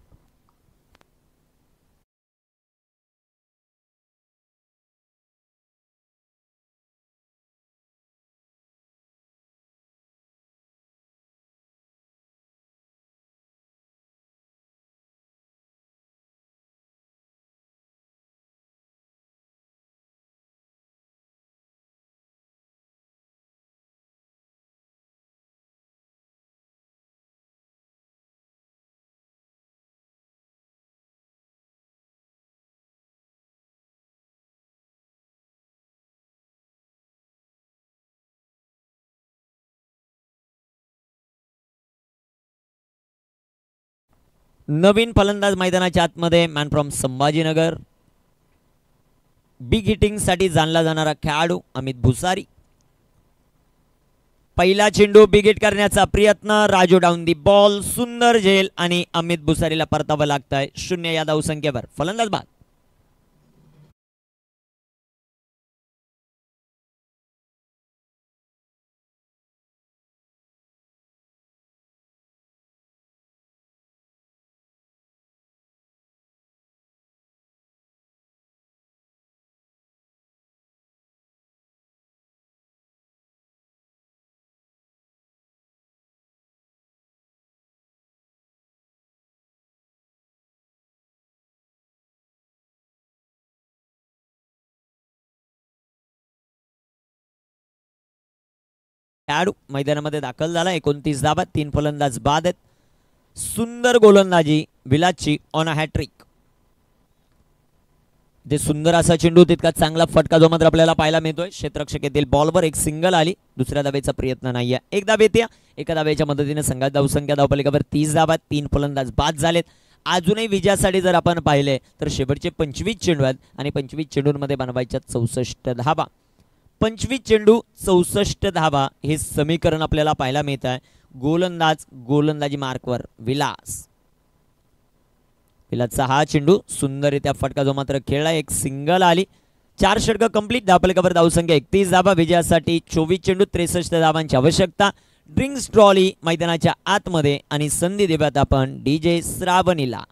नवीन फलंदाज मैदानाच्या आतमध्ये man from Sambhajinagar. Big hitting साठी जाणला जाणारा खेळाडू अमित भुसारी. पहिला चेंडू बिग हिट करण्याचा प्रयत्न. Raju down the ball. सुंदर झेल आणि अमित भुसारीला परतावं लागतंय 0 या धावसंख्येवर. फलंदाज बाद. खेळाडू मैदानामध्ये दाखल झाला. 29 धावा. 3 फलंदाज बाद आहेत. सुंदर गोलंदाजी विलासची ऑन अ हॅट्रिक. जे सुंदर असा चेंडू, तितका चांगला फटका जो मात्र आपल्याला पाहायला मिळतोय. क्षेत्ररक्षक येथील बॉलवर एक सिंगल आली. दुसऱ्या धावेचा प्रयत्न नाहीये. एक धाव येते. एका धावेच्या मदतीने संघात धावसंख्या धावफलकावर 30 धावा. 3 फलंदाज बाद झालेत. अजूनही विजयासाठी जर आपण पाहिले तर शेवटचे 25 चेंडू आहेत आणि 25 चेंडूंमध्ये बनवायच्या 64 धावा. 25 चेंडू 64 धावा हे समीकरण आपल्याला पाहायला मिळत आहे. गोलंदाज गोलंदाजी मार्कवर विलास. विलासचा हा चेंडू सुंदररित्या फटका जो मात्र खेळला. एक सिंगल आली. 4 षटकं कंप्लीट. धावफलकावर धावसंख्या 31 धावा. विजयासाठी 24 चेंडू 63 धावांची आवश्यकता. ड्रिंक्स ट्रॉली मैदानाच्या आतमध्ये आणि संधी देऊयात आपण DJ श्रावणीला.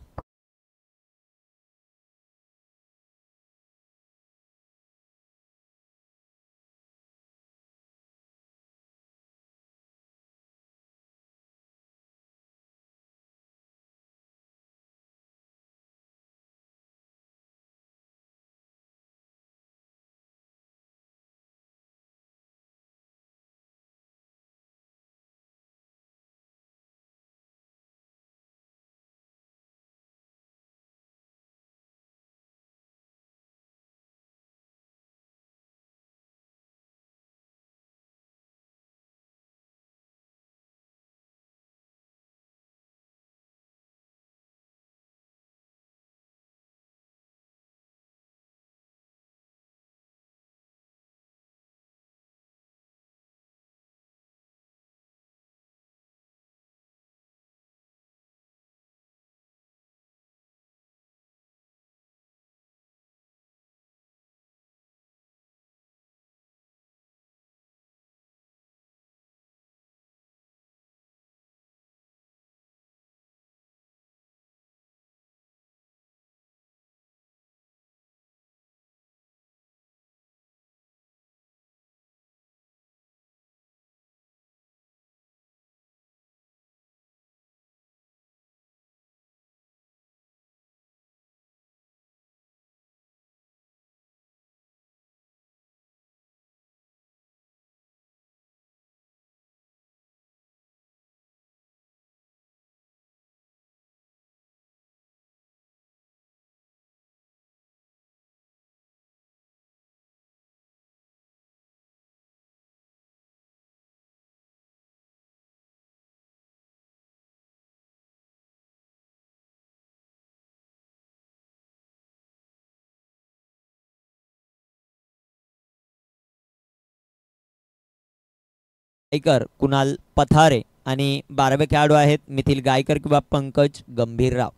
गायकर कुणाल पथारे आणि 12वे खेळाडू आहेत मिथिल गायकर किंवा पंकज गंभीरराव.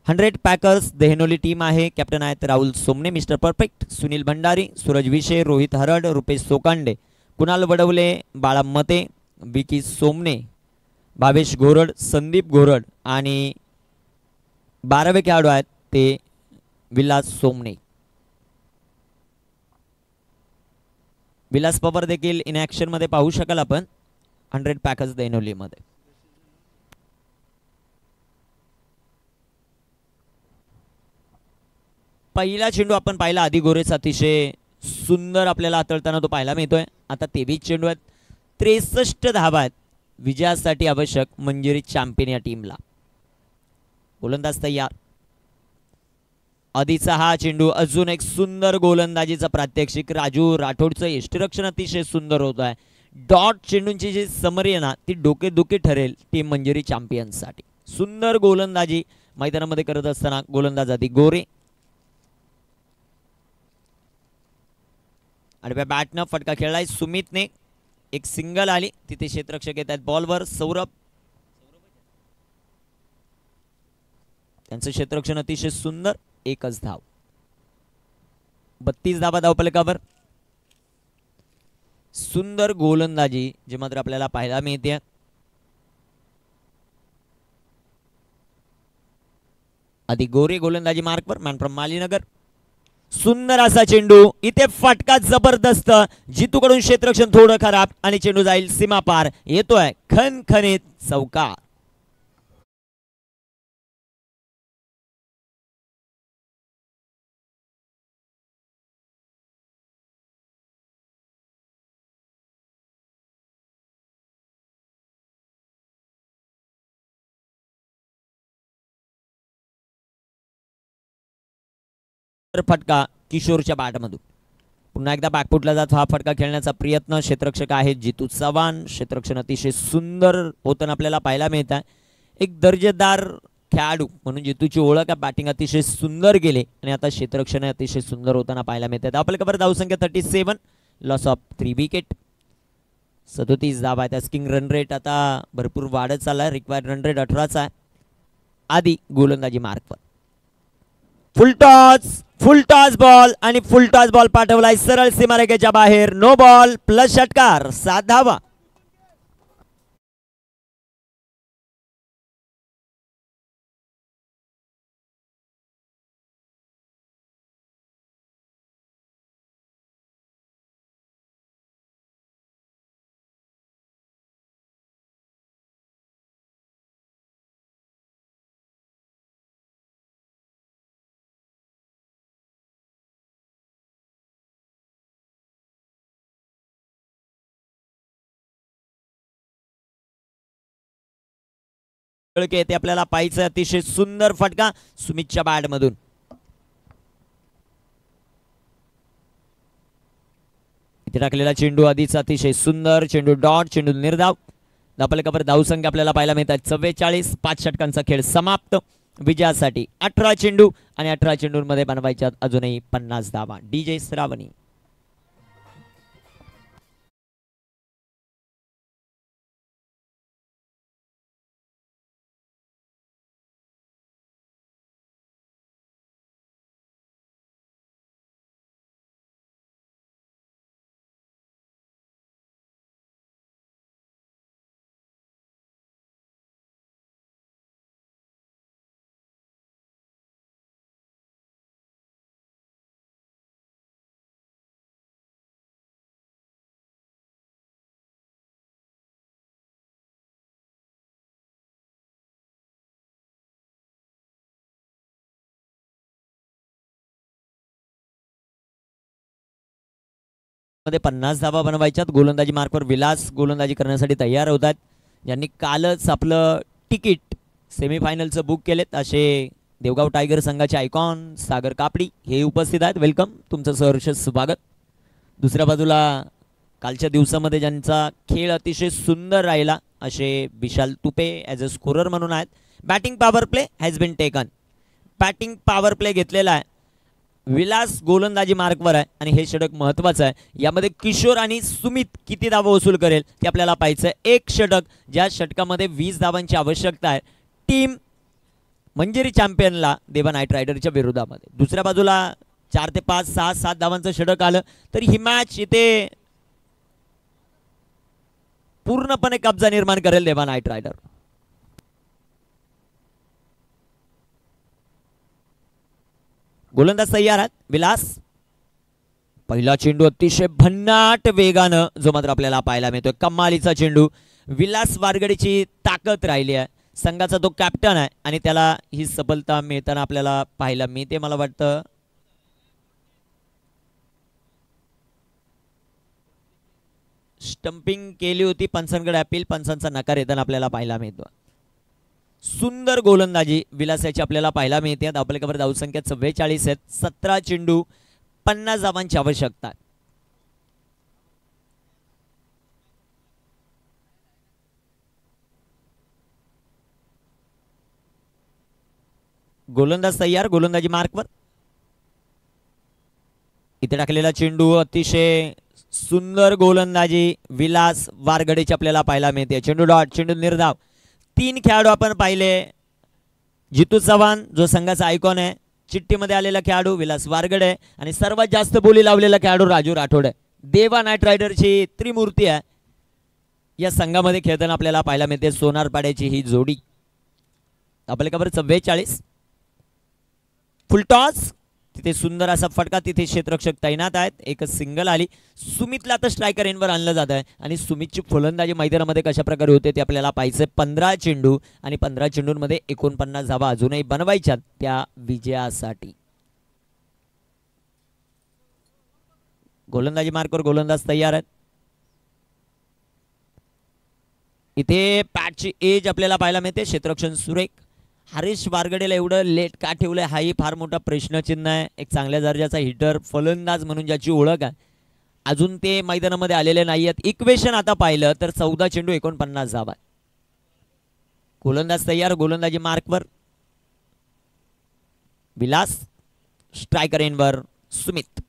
100 पॅकर्स देहनोली टीम आहे. कॅप्टन आहेत राहुल सोमने, मिस्टर परफेक्ट, सुनील भंडारी, सूरज विशे, रोहित हरड, रुपेश सोकांडे, कुणाल वडवले, बाळा मते, विकी सोमने, भावेश घोरड, संदीप घोरड आणि 12वे खेळाडू आहेत ते विलास सोमने. विलास पवार देखील इन ॲक्शन मध्ये पाहू शकाल आपण 100 पॅकर्स देहनोली मध्ये. पहिला चेंडू आपण पाहिला आधी गोरेचा अतिशय सुंदर आपल्याला हाताळताना तो पाहायला मिळतोय. आता 23 चेंडू आहेत, 63 धावा आहेत. विजयासाठी आवश्यक मंजिरी चॅम्पियन या टीमला. गोलंदाज तयार. आधीचा हा चेंडू अजून एक सुंदर गोलंदाजीचा प्रात्यक्षिक. राजू राठोडचं यष्टिरक्षण अतिशय सुंदर होत आहे. डॉट चेंडूंची जी समरी आहे ना ती डोकेदुखी ठरेल टीम मंजिरी चॅम्पियन्ससाठी. सुंदर गोलंदाजी मैदानामध्ये करत असताना गोलंदाज आधी गोरे. आडव्या बॅटनं फटका खेळलाय सुमितने. एक सिंगल आली, तिथे क्षेत्ररक्षक येत आहेत बॉलवर. सौरभ, त्यांचं क्षेत्ररक्षण अतिशय सुंदर. एकच धाव. 32 धावा धावफलकावर. सुंदर गोलंदाजी जे मात्र आपल्याला पाहायला मिळते. आधी गोरे गोलंदाजी मार्कवर. Man from Malinagar. सुंदर असा चेंडू, इथे फटका जबरदस्त. जितूकडून क्षेत्ररक्षण थोडं खराब आणि चेंडू जाईल सीमा पार. येतोय खणखणीत चौकार. फटका किशोरच्या बॅटमधून. पुन्हा एकदा बॅकफुटला जात हा फटका खेळण्याचा प्रयत्न. क्षेत्ररक्षक आहेत जितू चव्हाण. क्षेत्ररक्षण अतिशय सुंदर होताना आपल्याला पाहायला मिळत आहे. एक दर्जेदार खेळाडू म्हणून जितूची ओळख आहे. बॅटिंग अतिशय सुंदर गेले आणि आता क्षेत्ररक्षण अतिशय सुंदर होताना पाहायला मिळत आहे. आपल्याकडे धावसंख्या 37, लॉस ऑफ 3 विकेट. 37 धावा आहेत. स्किंग रन रेट आता भरपूर वाढत चाललाय. रिक्वायर्ड रन रेट 18चा आहे. आधी गोलंदाजी मार्कवर. फुल टॉस बॉल आणि फुल टॉस बॉल पाठवलाय सरळ सीमारेषेच्या बाहेर. नो बॉल प्लस षटकार. 7 धावा. ते आपल्याला पाहायचं. अतिशय सुंदर फटका सुमितच्या बॅट मधून. इथे टाकलेला चेंडू आधीच अतिशय सुंदर चेंडू. डॉट चेंडू निर्धाव. धावफलकावर धावसंख्या आपल्याला पाहायला मिळतात 44. 5 षटकांचा खेळ समाप्त. विजयासाठी 18 चेंडू आणि 18 चेंडूंमध्ये बनवायच्यात अजूनही 50 धावा. DJ श्रावणी. मध्ये 50 धावा बनवायच्यात. गोलंदाजी मार्कवर विलास गोलंदाजी करण्यासाठी तयार होतात. ज्यांनी कालच आपलं तिकीट सेमीफायनलचं बुक केलेत असे देवगाव टायगर संघाचे आयकॉन सागर कापडी हे उपस्थित आहेत. वेलकम, तुमचं सहर्ष स्वागत. दुसऱ्या बाजूला कालच्या दिवसामध्ये ज्यांचा खेळ अतिशय सुंदर राहिला असे Vishal Tupe as a scorer म्हणून आहेत. Batting power play has been taken. Batting power play घेतलेला आहे. विलास गोलंदाजी मार्कवर आहे आणि हे षटक महत्वाचं आहे. यामध्ये किशोर आणि सुमित किती धावा वसूल करेल ते आपल्याला पाहायचं आहे. एक षटक ज्या षटकामध्ये 20 धावांची आवश्यकता आहे टीम मंजिरी चॅम्पियनला देवा नाईट रायडरच्या विरोधामध्ये. दुसऱ्या बाजूला 4 ते 5 6 7 धावांचं षटक आलं तर ही मॅच इथे पूर्णपणे कब्जा निर्माण करेल देवा नाईट रायडर. गोलंदाज तयार आहेत विलास. पहिला चेंडू अतिशय भन्नाट वेगानं जो मात्र आपल्याला पाहायला मिळतोय. कमालीचा चेंडू. विलास वारगडेची ताकद राहिली आहे. संघाचा तो कॅप्टन आहे आणि त्याला ही सफलता मिळताना आपल्याला पाहायला मिळते. मला वाटतं स्टंपिंग केली होती. पंचांकडे अपील. पंचांचा नकार येताना आपल्याला पाहायला मिळतो. सुंदर गोलंदाजी विलासाची आपल्याला पाहायला मिळते. धावफलकावर धावसंख्या 44 आहेत. 17 चेंडू 50 धावांची आवश्यकता. गोलंदाज तयार. गोलंदाजी मार्कवर. इथे टाकलेला चेंडू अतिशय सुंदर गोलंदाजी विलास वारगडेची आपल्याला पाहायला मिळते. चेंडू डॉट. चेंडू निर्धाव. 3 खेळाडू आपण पाहिले. जितू चव्हाण जो संघाचा आयकॉन आहे. चिठ्ठीमध्ये आलेला खेळाडू विलास वारगडे आणि सर्वात जास्त बोली लावलेला खेळाडू राजू राठोड आहे. देवा नाईट रायडरची त्रिमूर्ती आहे या संघामध्ये खेळताना आपल्याला पाहायला मिळते. सोनार पाड्याची ही जोडी. आपल्याकडे 44. फुलटॉस. तिथे सुंदर असा फटका. तिथे क्षेत्ररक्षक तैनात आहेत. एकच सिंगल आली. सुमितला आता स्ट्रायकर एंडवर आणलं जात आहे आणि सुमितची फलंदाजी मैदानामध्ये कशा प्रकारे होते ते आपल्याला पाहायचं. 15 चेंडू आणि 15 चेंडूंमध्ये 49 धावा अजूनही बनवायच्यात त्या विजयासाठी. गोलंदाजी मार्कवर गोलंदाज तयार आहेत. इथे पॅटची एज आपल्याला पाहायला मिळते. क्षेत्ररक्षण सुरेख. हरीश वारगडेला एवढं लेट का ठेवलंय हाही फार मोठा प्रश्नचिन्ह आहे. एक चांगल्या दर्जाचा हिटर फलंदाज म्हणून ज्याची ओळख आहे अजून ते मैदानामध्ये आलेले नाही आहेत. इक्वेशन आता पाहिलं तर 14 चेंडू 49 धावा. गोलंदाज तयार. गोलंदाजी मार्कवर विलास. स्ट्रायकर एंडवर सुमित.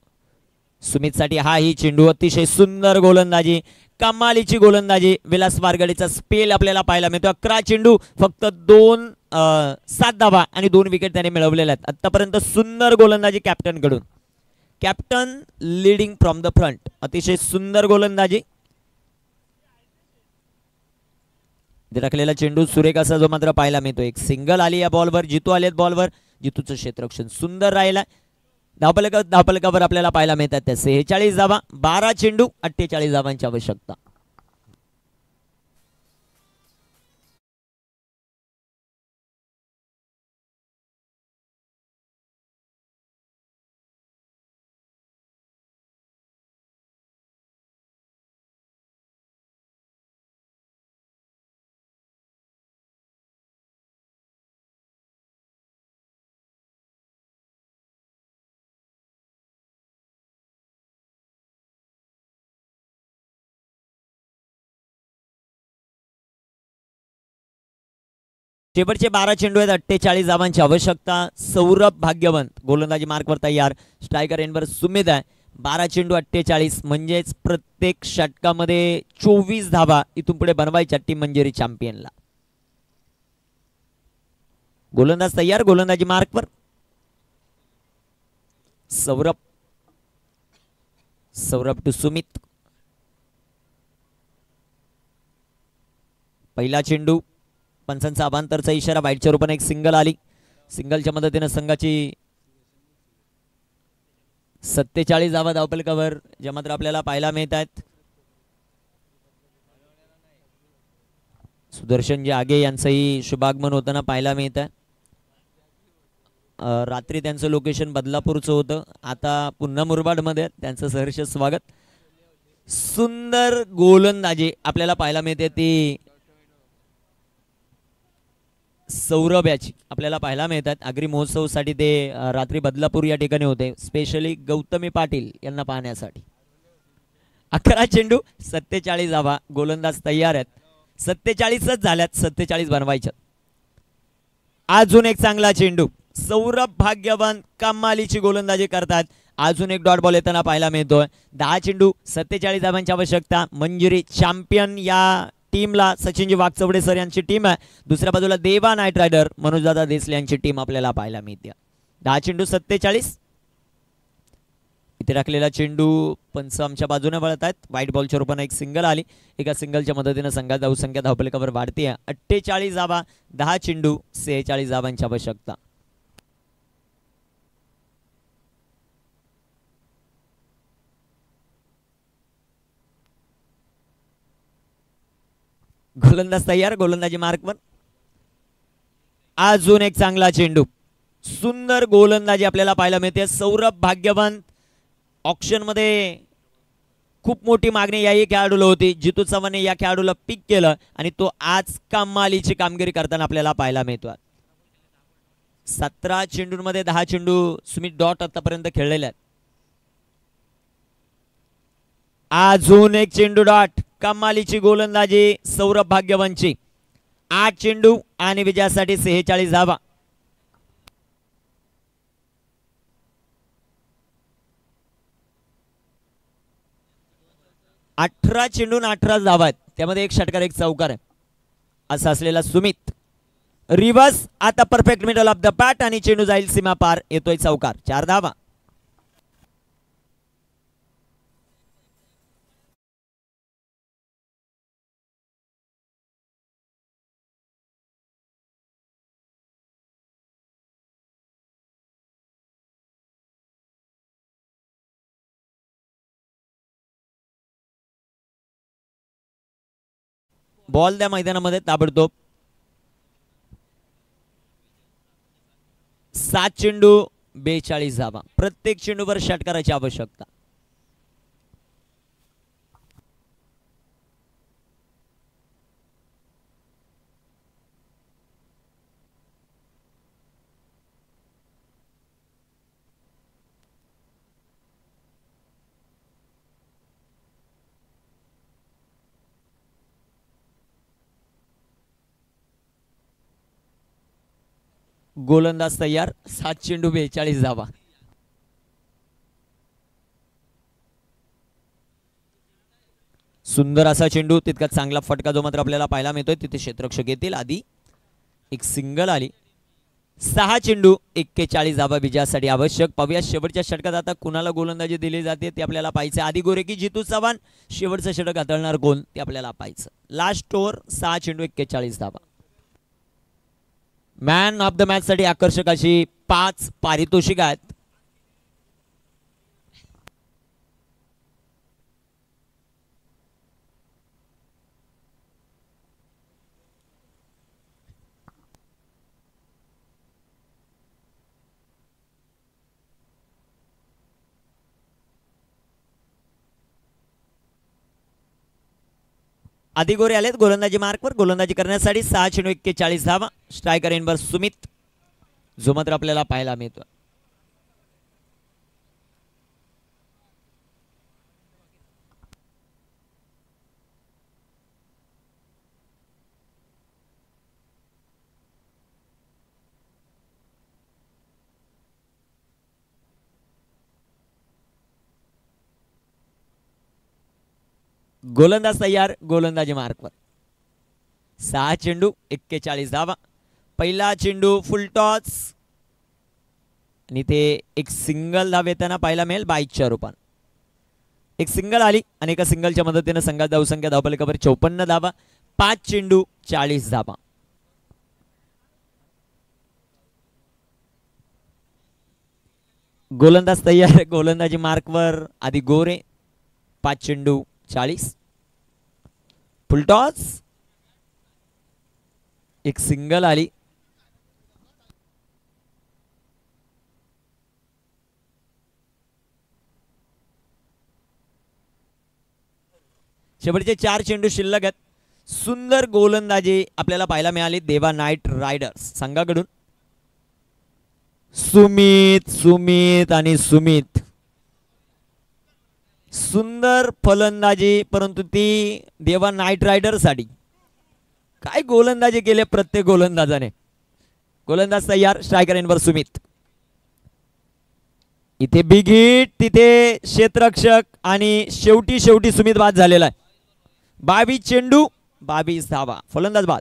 सुमितसाठी हा ही चेंडू. अतिशय सुंदर गोलंदाजी. कमालीची गोलंदाजी. विलास वारगडेचा स्पेल आपल्याला पाहायला मिळतो. 11 चेंडू फक्त 7 धावा आणि 2 विकेट त्याने मिळवलेल्या आहेत. आतापर्यंत सुंदर गोलंदाजी कॅप्टन कडून. Captain leading from the front. अतिशय सुंदर गोलंदाजी. राखलेला चेंडू सुरेख असा जो मात्र पाहायला मिळतो. एक सिंगल आली या बॉलवर. जितू आलेत बॉलवर. जितूचं क्षेत्ररक्षण सुंदर राहिलं. धावफलकावर आपल्याला पाहायला मिळतात त्या 46 धावा. 12 चेंडू 48 धावांची आवश्यकता. शेवटचे 12 चेंडू आहेत. 48 धावांची आवश्यकता. सौरभ भाग्यवंत गोलंदाजी मार्कवर तयार. स्ट्रायकर एंडवर सुमित आहे. 12 चेंडू 48 म्हणजेच प्रत्येक षटकामध्ये 24 धावा इथून पुढे बनवायच्या टीम मंजिरी चॅम्पियनला. गोलंदाज तयार. गोलंदाजी मार्कवर सौरभ. सौरभ टू सुमित. पहिला चेंडू. पंचांचा अभांतरचा इशारा. वाईटच्या रूपाने एक सिंगल आली. सिंगलच्या मदतीने संघाची 47 धावा धावफलकावर ज्या मात्र आपल्याला पाहायला मिळत आहेत. सुदर्शन जे आगे यांचंही शुभागमन होताना पाहायला मिळत आहे. रात्री त्यांचं लोकेशन बदलापूरचं होतं. आता पुन्हा मुरबाडमध्ये त्यांचं सहर्ष स्वागत. सुंदर गोलंदाजी आपल्याला पाहायला मिळते ती सौरभ याची आपल्याला पाहायला मिळतात. आगरी महोत्सवसाठी ते रात्री बदलापूर या ठिकाणी होते स्पेशली गौतमी पाटील यांना पाहण्यासाठी. 11 चेंडू 47 धावा. गोलंदाज तयार आहेत. 47च झाल्यात. 47 बनवायच्यात. अजून एक चांगला चेंडू. सौरभ भाग्यवान कमालीची गोलंदाजी करतात. अजून एक डॉट बॉल येताना पाहायला मिळतोय. 10 चेंडू 47 धावांची आवश्यकता. मंजिरी चॅम्पियन या टीमला सचिनजी वागचौडे सर यांची टीम आहे. दुसऱ्या बाजूला देवा नाईट रायडर मनोजदादा देसले यांची टीम आपल्याला पाहायला मिळते. 10 चेंडू 47. इथे टाकलेला चेंडू पंच आमच्या बाजूने वळत आहेत. व्हाईट बॉलच्या रूपाने एक सिंगल आली. एका सिंगलच्या मदतीने संघात धावसंख्या धावफलकावर वाढते. 48 धावा 10 चेंडू 46 धावांची आवश्यकता. गोलंदाज तयार. गोलंदाजी मार्कवर. अजून एक चांगला चेंडू. सुंदर गोलंदाजी आपल्याला पाहायला मिळते. सौरभ भाग्यवान ऑक्शन मध्ये खूप मोठी मागणी याही खेळाडूला होती. जितू चव्हाणने या खेळाडूला पिक केलं आणि तो आज कमालीची कामगिरी करताना आपल्याला पाहायला मिळतो. 17 चेंडूंमध्ये 10 चेंडू सुमित डॉट आतापर्यंत खेळलेले आहेत. अजून एक चेंडू डॉट. कमालीची गोलंदाजी सौरभ भाग्यवानची. 8 चेंडू आणि विजयासाठी 46 धावा. 18 चेंडून 18 धावा आहेत. त्यामध्ये एक षटकार एक चौकार आहे. असा असलेला सुमित रिव्हर्स. आता perfect middle of the bat आणि चेंडू जाईल सीमा पार. येतोय चौकार. 4 धावा. बॉल द्या मैदानामध्ये ताबडतोब. 7 चेंडू 42 धावा. प्रत्येक चेंडूवर षटकाराची आवश्यकता. गोलंदाज तयार. 7 चेंडू 42 धावा. सुंदर असा चेंडू. तितका चांगला फटका जो मात्र आपल्याला पाहायला मिळतोय. तिथे क्षेत्ररक्षक येतील. आधी एक सिंगल आली. 6 चेंडू 41 धावा विजयासाठी आवश्यक. पाहूया शेवटच्या षटकात आता कुणाला गोलंदाजी दिली जाते ते आपल्याला पाहायचं. आधी गोरे की जितू चव्हाण. शेवटचं षटक हाताळणार कोण ते आपल्याला पाहायचं. Last over. 6 चेंडू 41 धावा. मॅन ऑफ द मॅच साठी आकर्षक अशी 5 पारितोषिक आहेत. आधी गोरे आलेत गोलंदाजी मार्कवर. गोलंदाजी करण्यासाठी 6 चेंडू 41 धावा. स्ट्रायकर इनवर सुमित जो मात्र आपल्याला पाहायला मिळतो. गोलंदाज तयार. गोलंदाजी मार्कवर. 6 चेंडू 41 धावा. पहिला चेंडू फुल टॉस आणि ते एक सिंगल धाव येताना पाहायला मिळेल बाईकच्या रूपात. एक सिंगल आली आणि एका सिंगलच्या मदतीने संघात धावसंख्या धावफलकावर 54 धावा. 5 चेंडू 40 धावा. गोलंदाज तयार. गोलंदाजी मार्कवर. आधी गोरे. 5 चेंडू 40. फुलटॉस. एक सिंगल आली. शेवटचे 4 चेंडू शिल्लक आहेत. सुंदर गोलंदाजी आपल्याला पाहायला मिळाली देवा नाईट रायडर्स संघाकडून. सुमित सुमित आणि सुमित. सुंदर फलंदाजी परंतु ती देवा नाईट रायडर साठी. काय गोलंदाजी केले प्रत्येक गोलंदाजाने. गोलंदाज तयार. स्ट्रायकर एंडवर सुमित. इथे बिग हिट, तिथे क्षेत्ररक्षक आणि शेवटी सुमित बाद झालेला आहे. 22 चेंडू 22 धावा. फलंदाज बाद.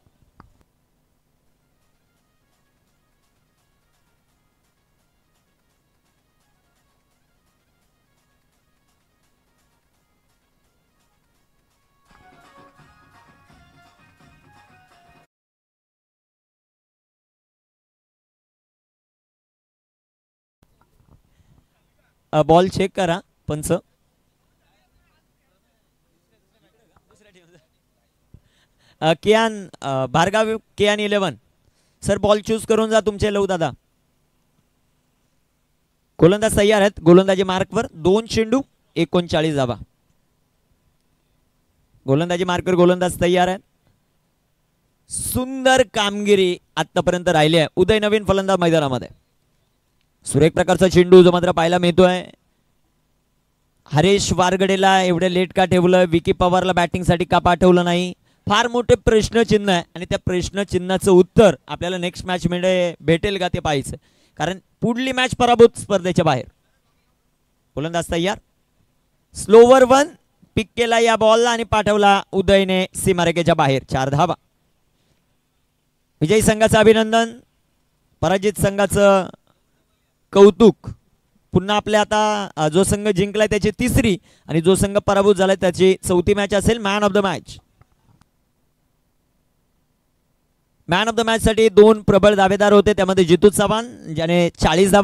बॉल चेक करा पंच. कियान भार्गव कियान 11 सर बॉल चूज करून जा तुमचे लव दादा. गोलंदाज तयार आहेत. गोलंदाजी मार्कवर 2 चेंडू 39 धावा. गोलंदाजी मार्कवर गोलंदाज तयार आहेत. सुंदर कामगिरी आतापर्यंत राहिली आहे. उदय नवीन फलंदाज मैदानामध्ये. सुरेख प्रकारचा चेंडू जो मात्र पाहायला मिळतोय. हरेश वारगडेला एवढे लेट का ठेवलं, विकी पवारला बॅटिंगसाठी का पाठवलं नाही, फार मोठे प्रश्नचिन्ह आहे. आणि त्या प्रश्नचिन्हाचं उत्तर आपल्याला नेक्स्ट मॅच मध्ये भेटेल का ते पाहायचं, कारण पुढली मॅच पराभूत स्पर्धेच्या बाहेर. गोलंदाज तयार. स्लोवर 1 पिक केला या बॉलला आणि पाठवला उदयने सीमारेखेच्या बाहेर. 4 धावा. विजयी संघाचं अभिनंदन, पराजित संघाचं कौतुक. पुन्हा आपल्या आता जो संघ जिंकलाय त्याची 3री आणि जो संघ पराभूत झालाय त्याची 4थी मॅच असेल. Man of the match. Man of the match साठी 2 प्रबळ दावेदार होते. त्यामध्ये जितू चव्हाण ज्याने 40 धावा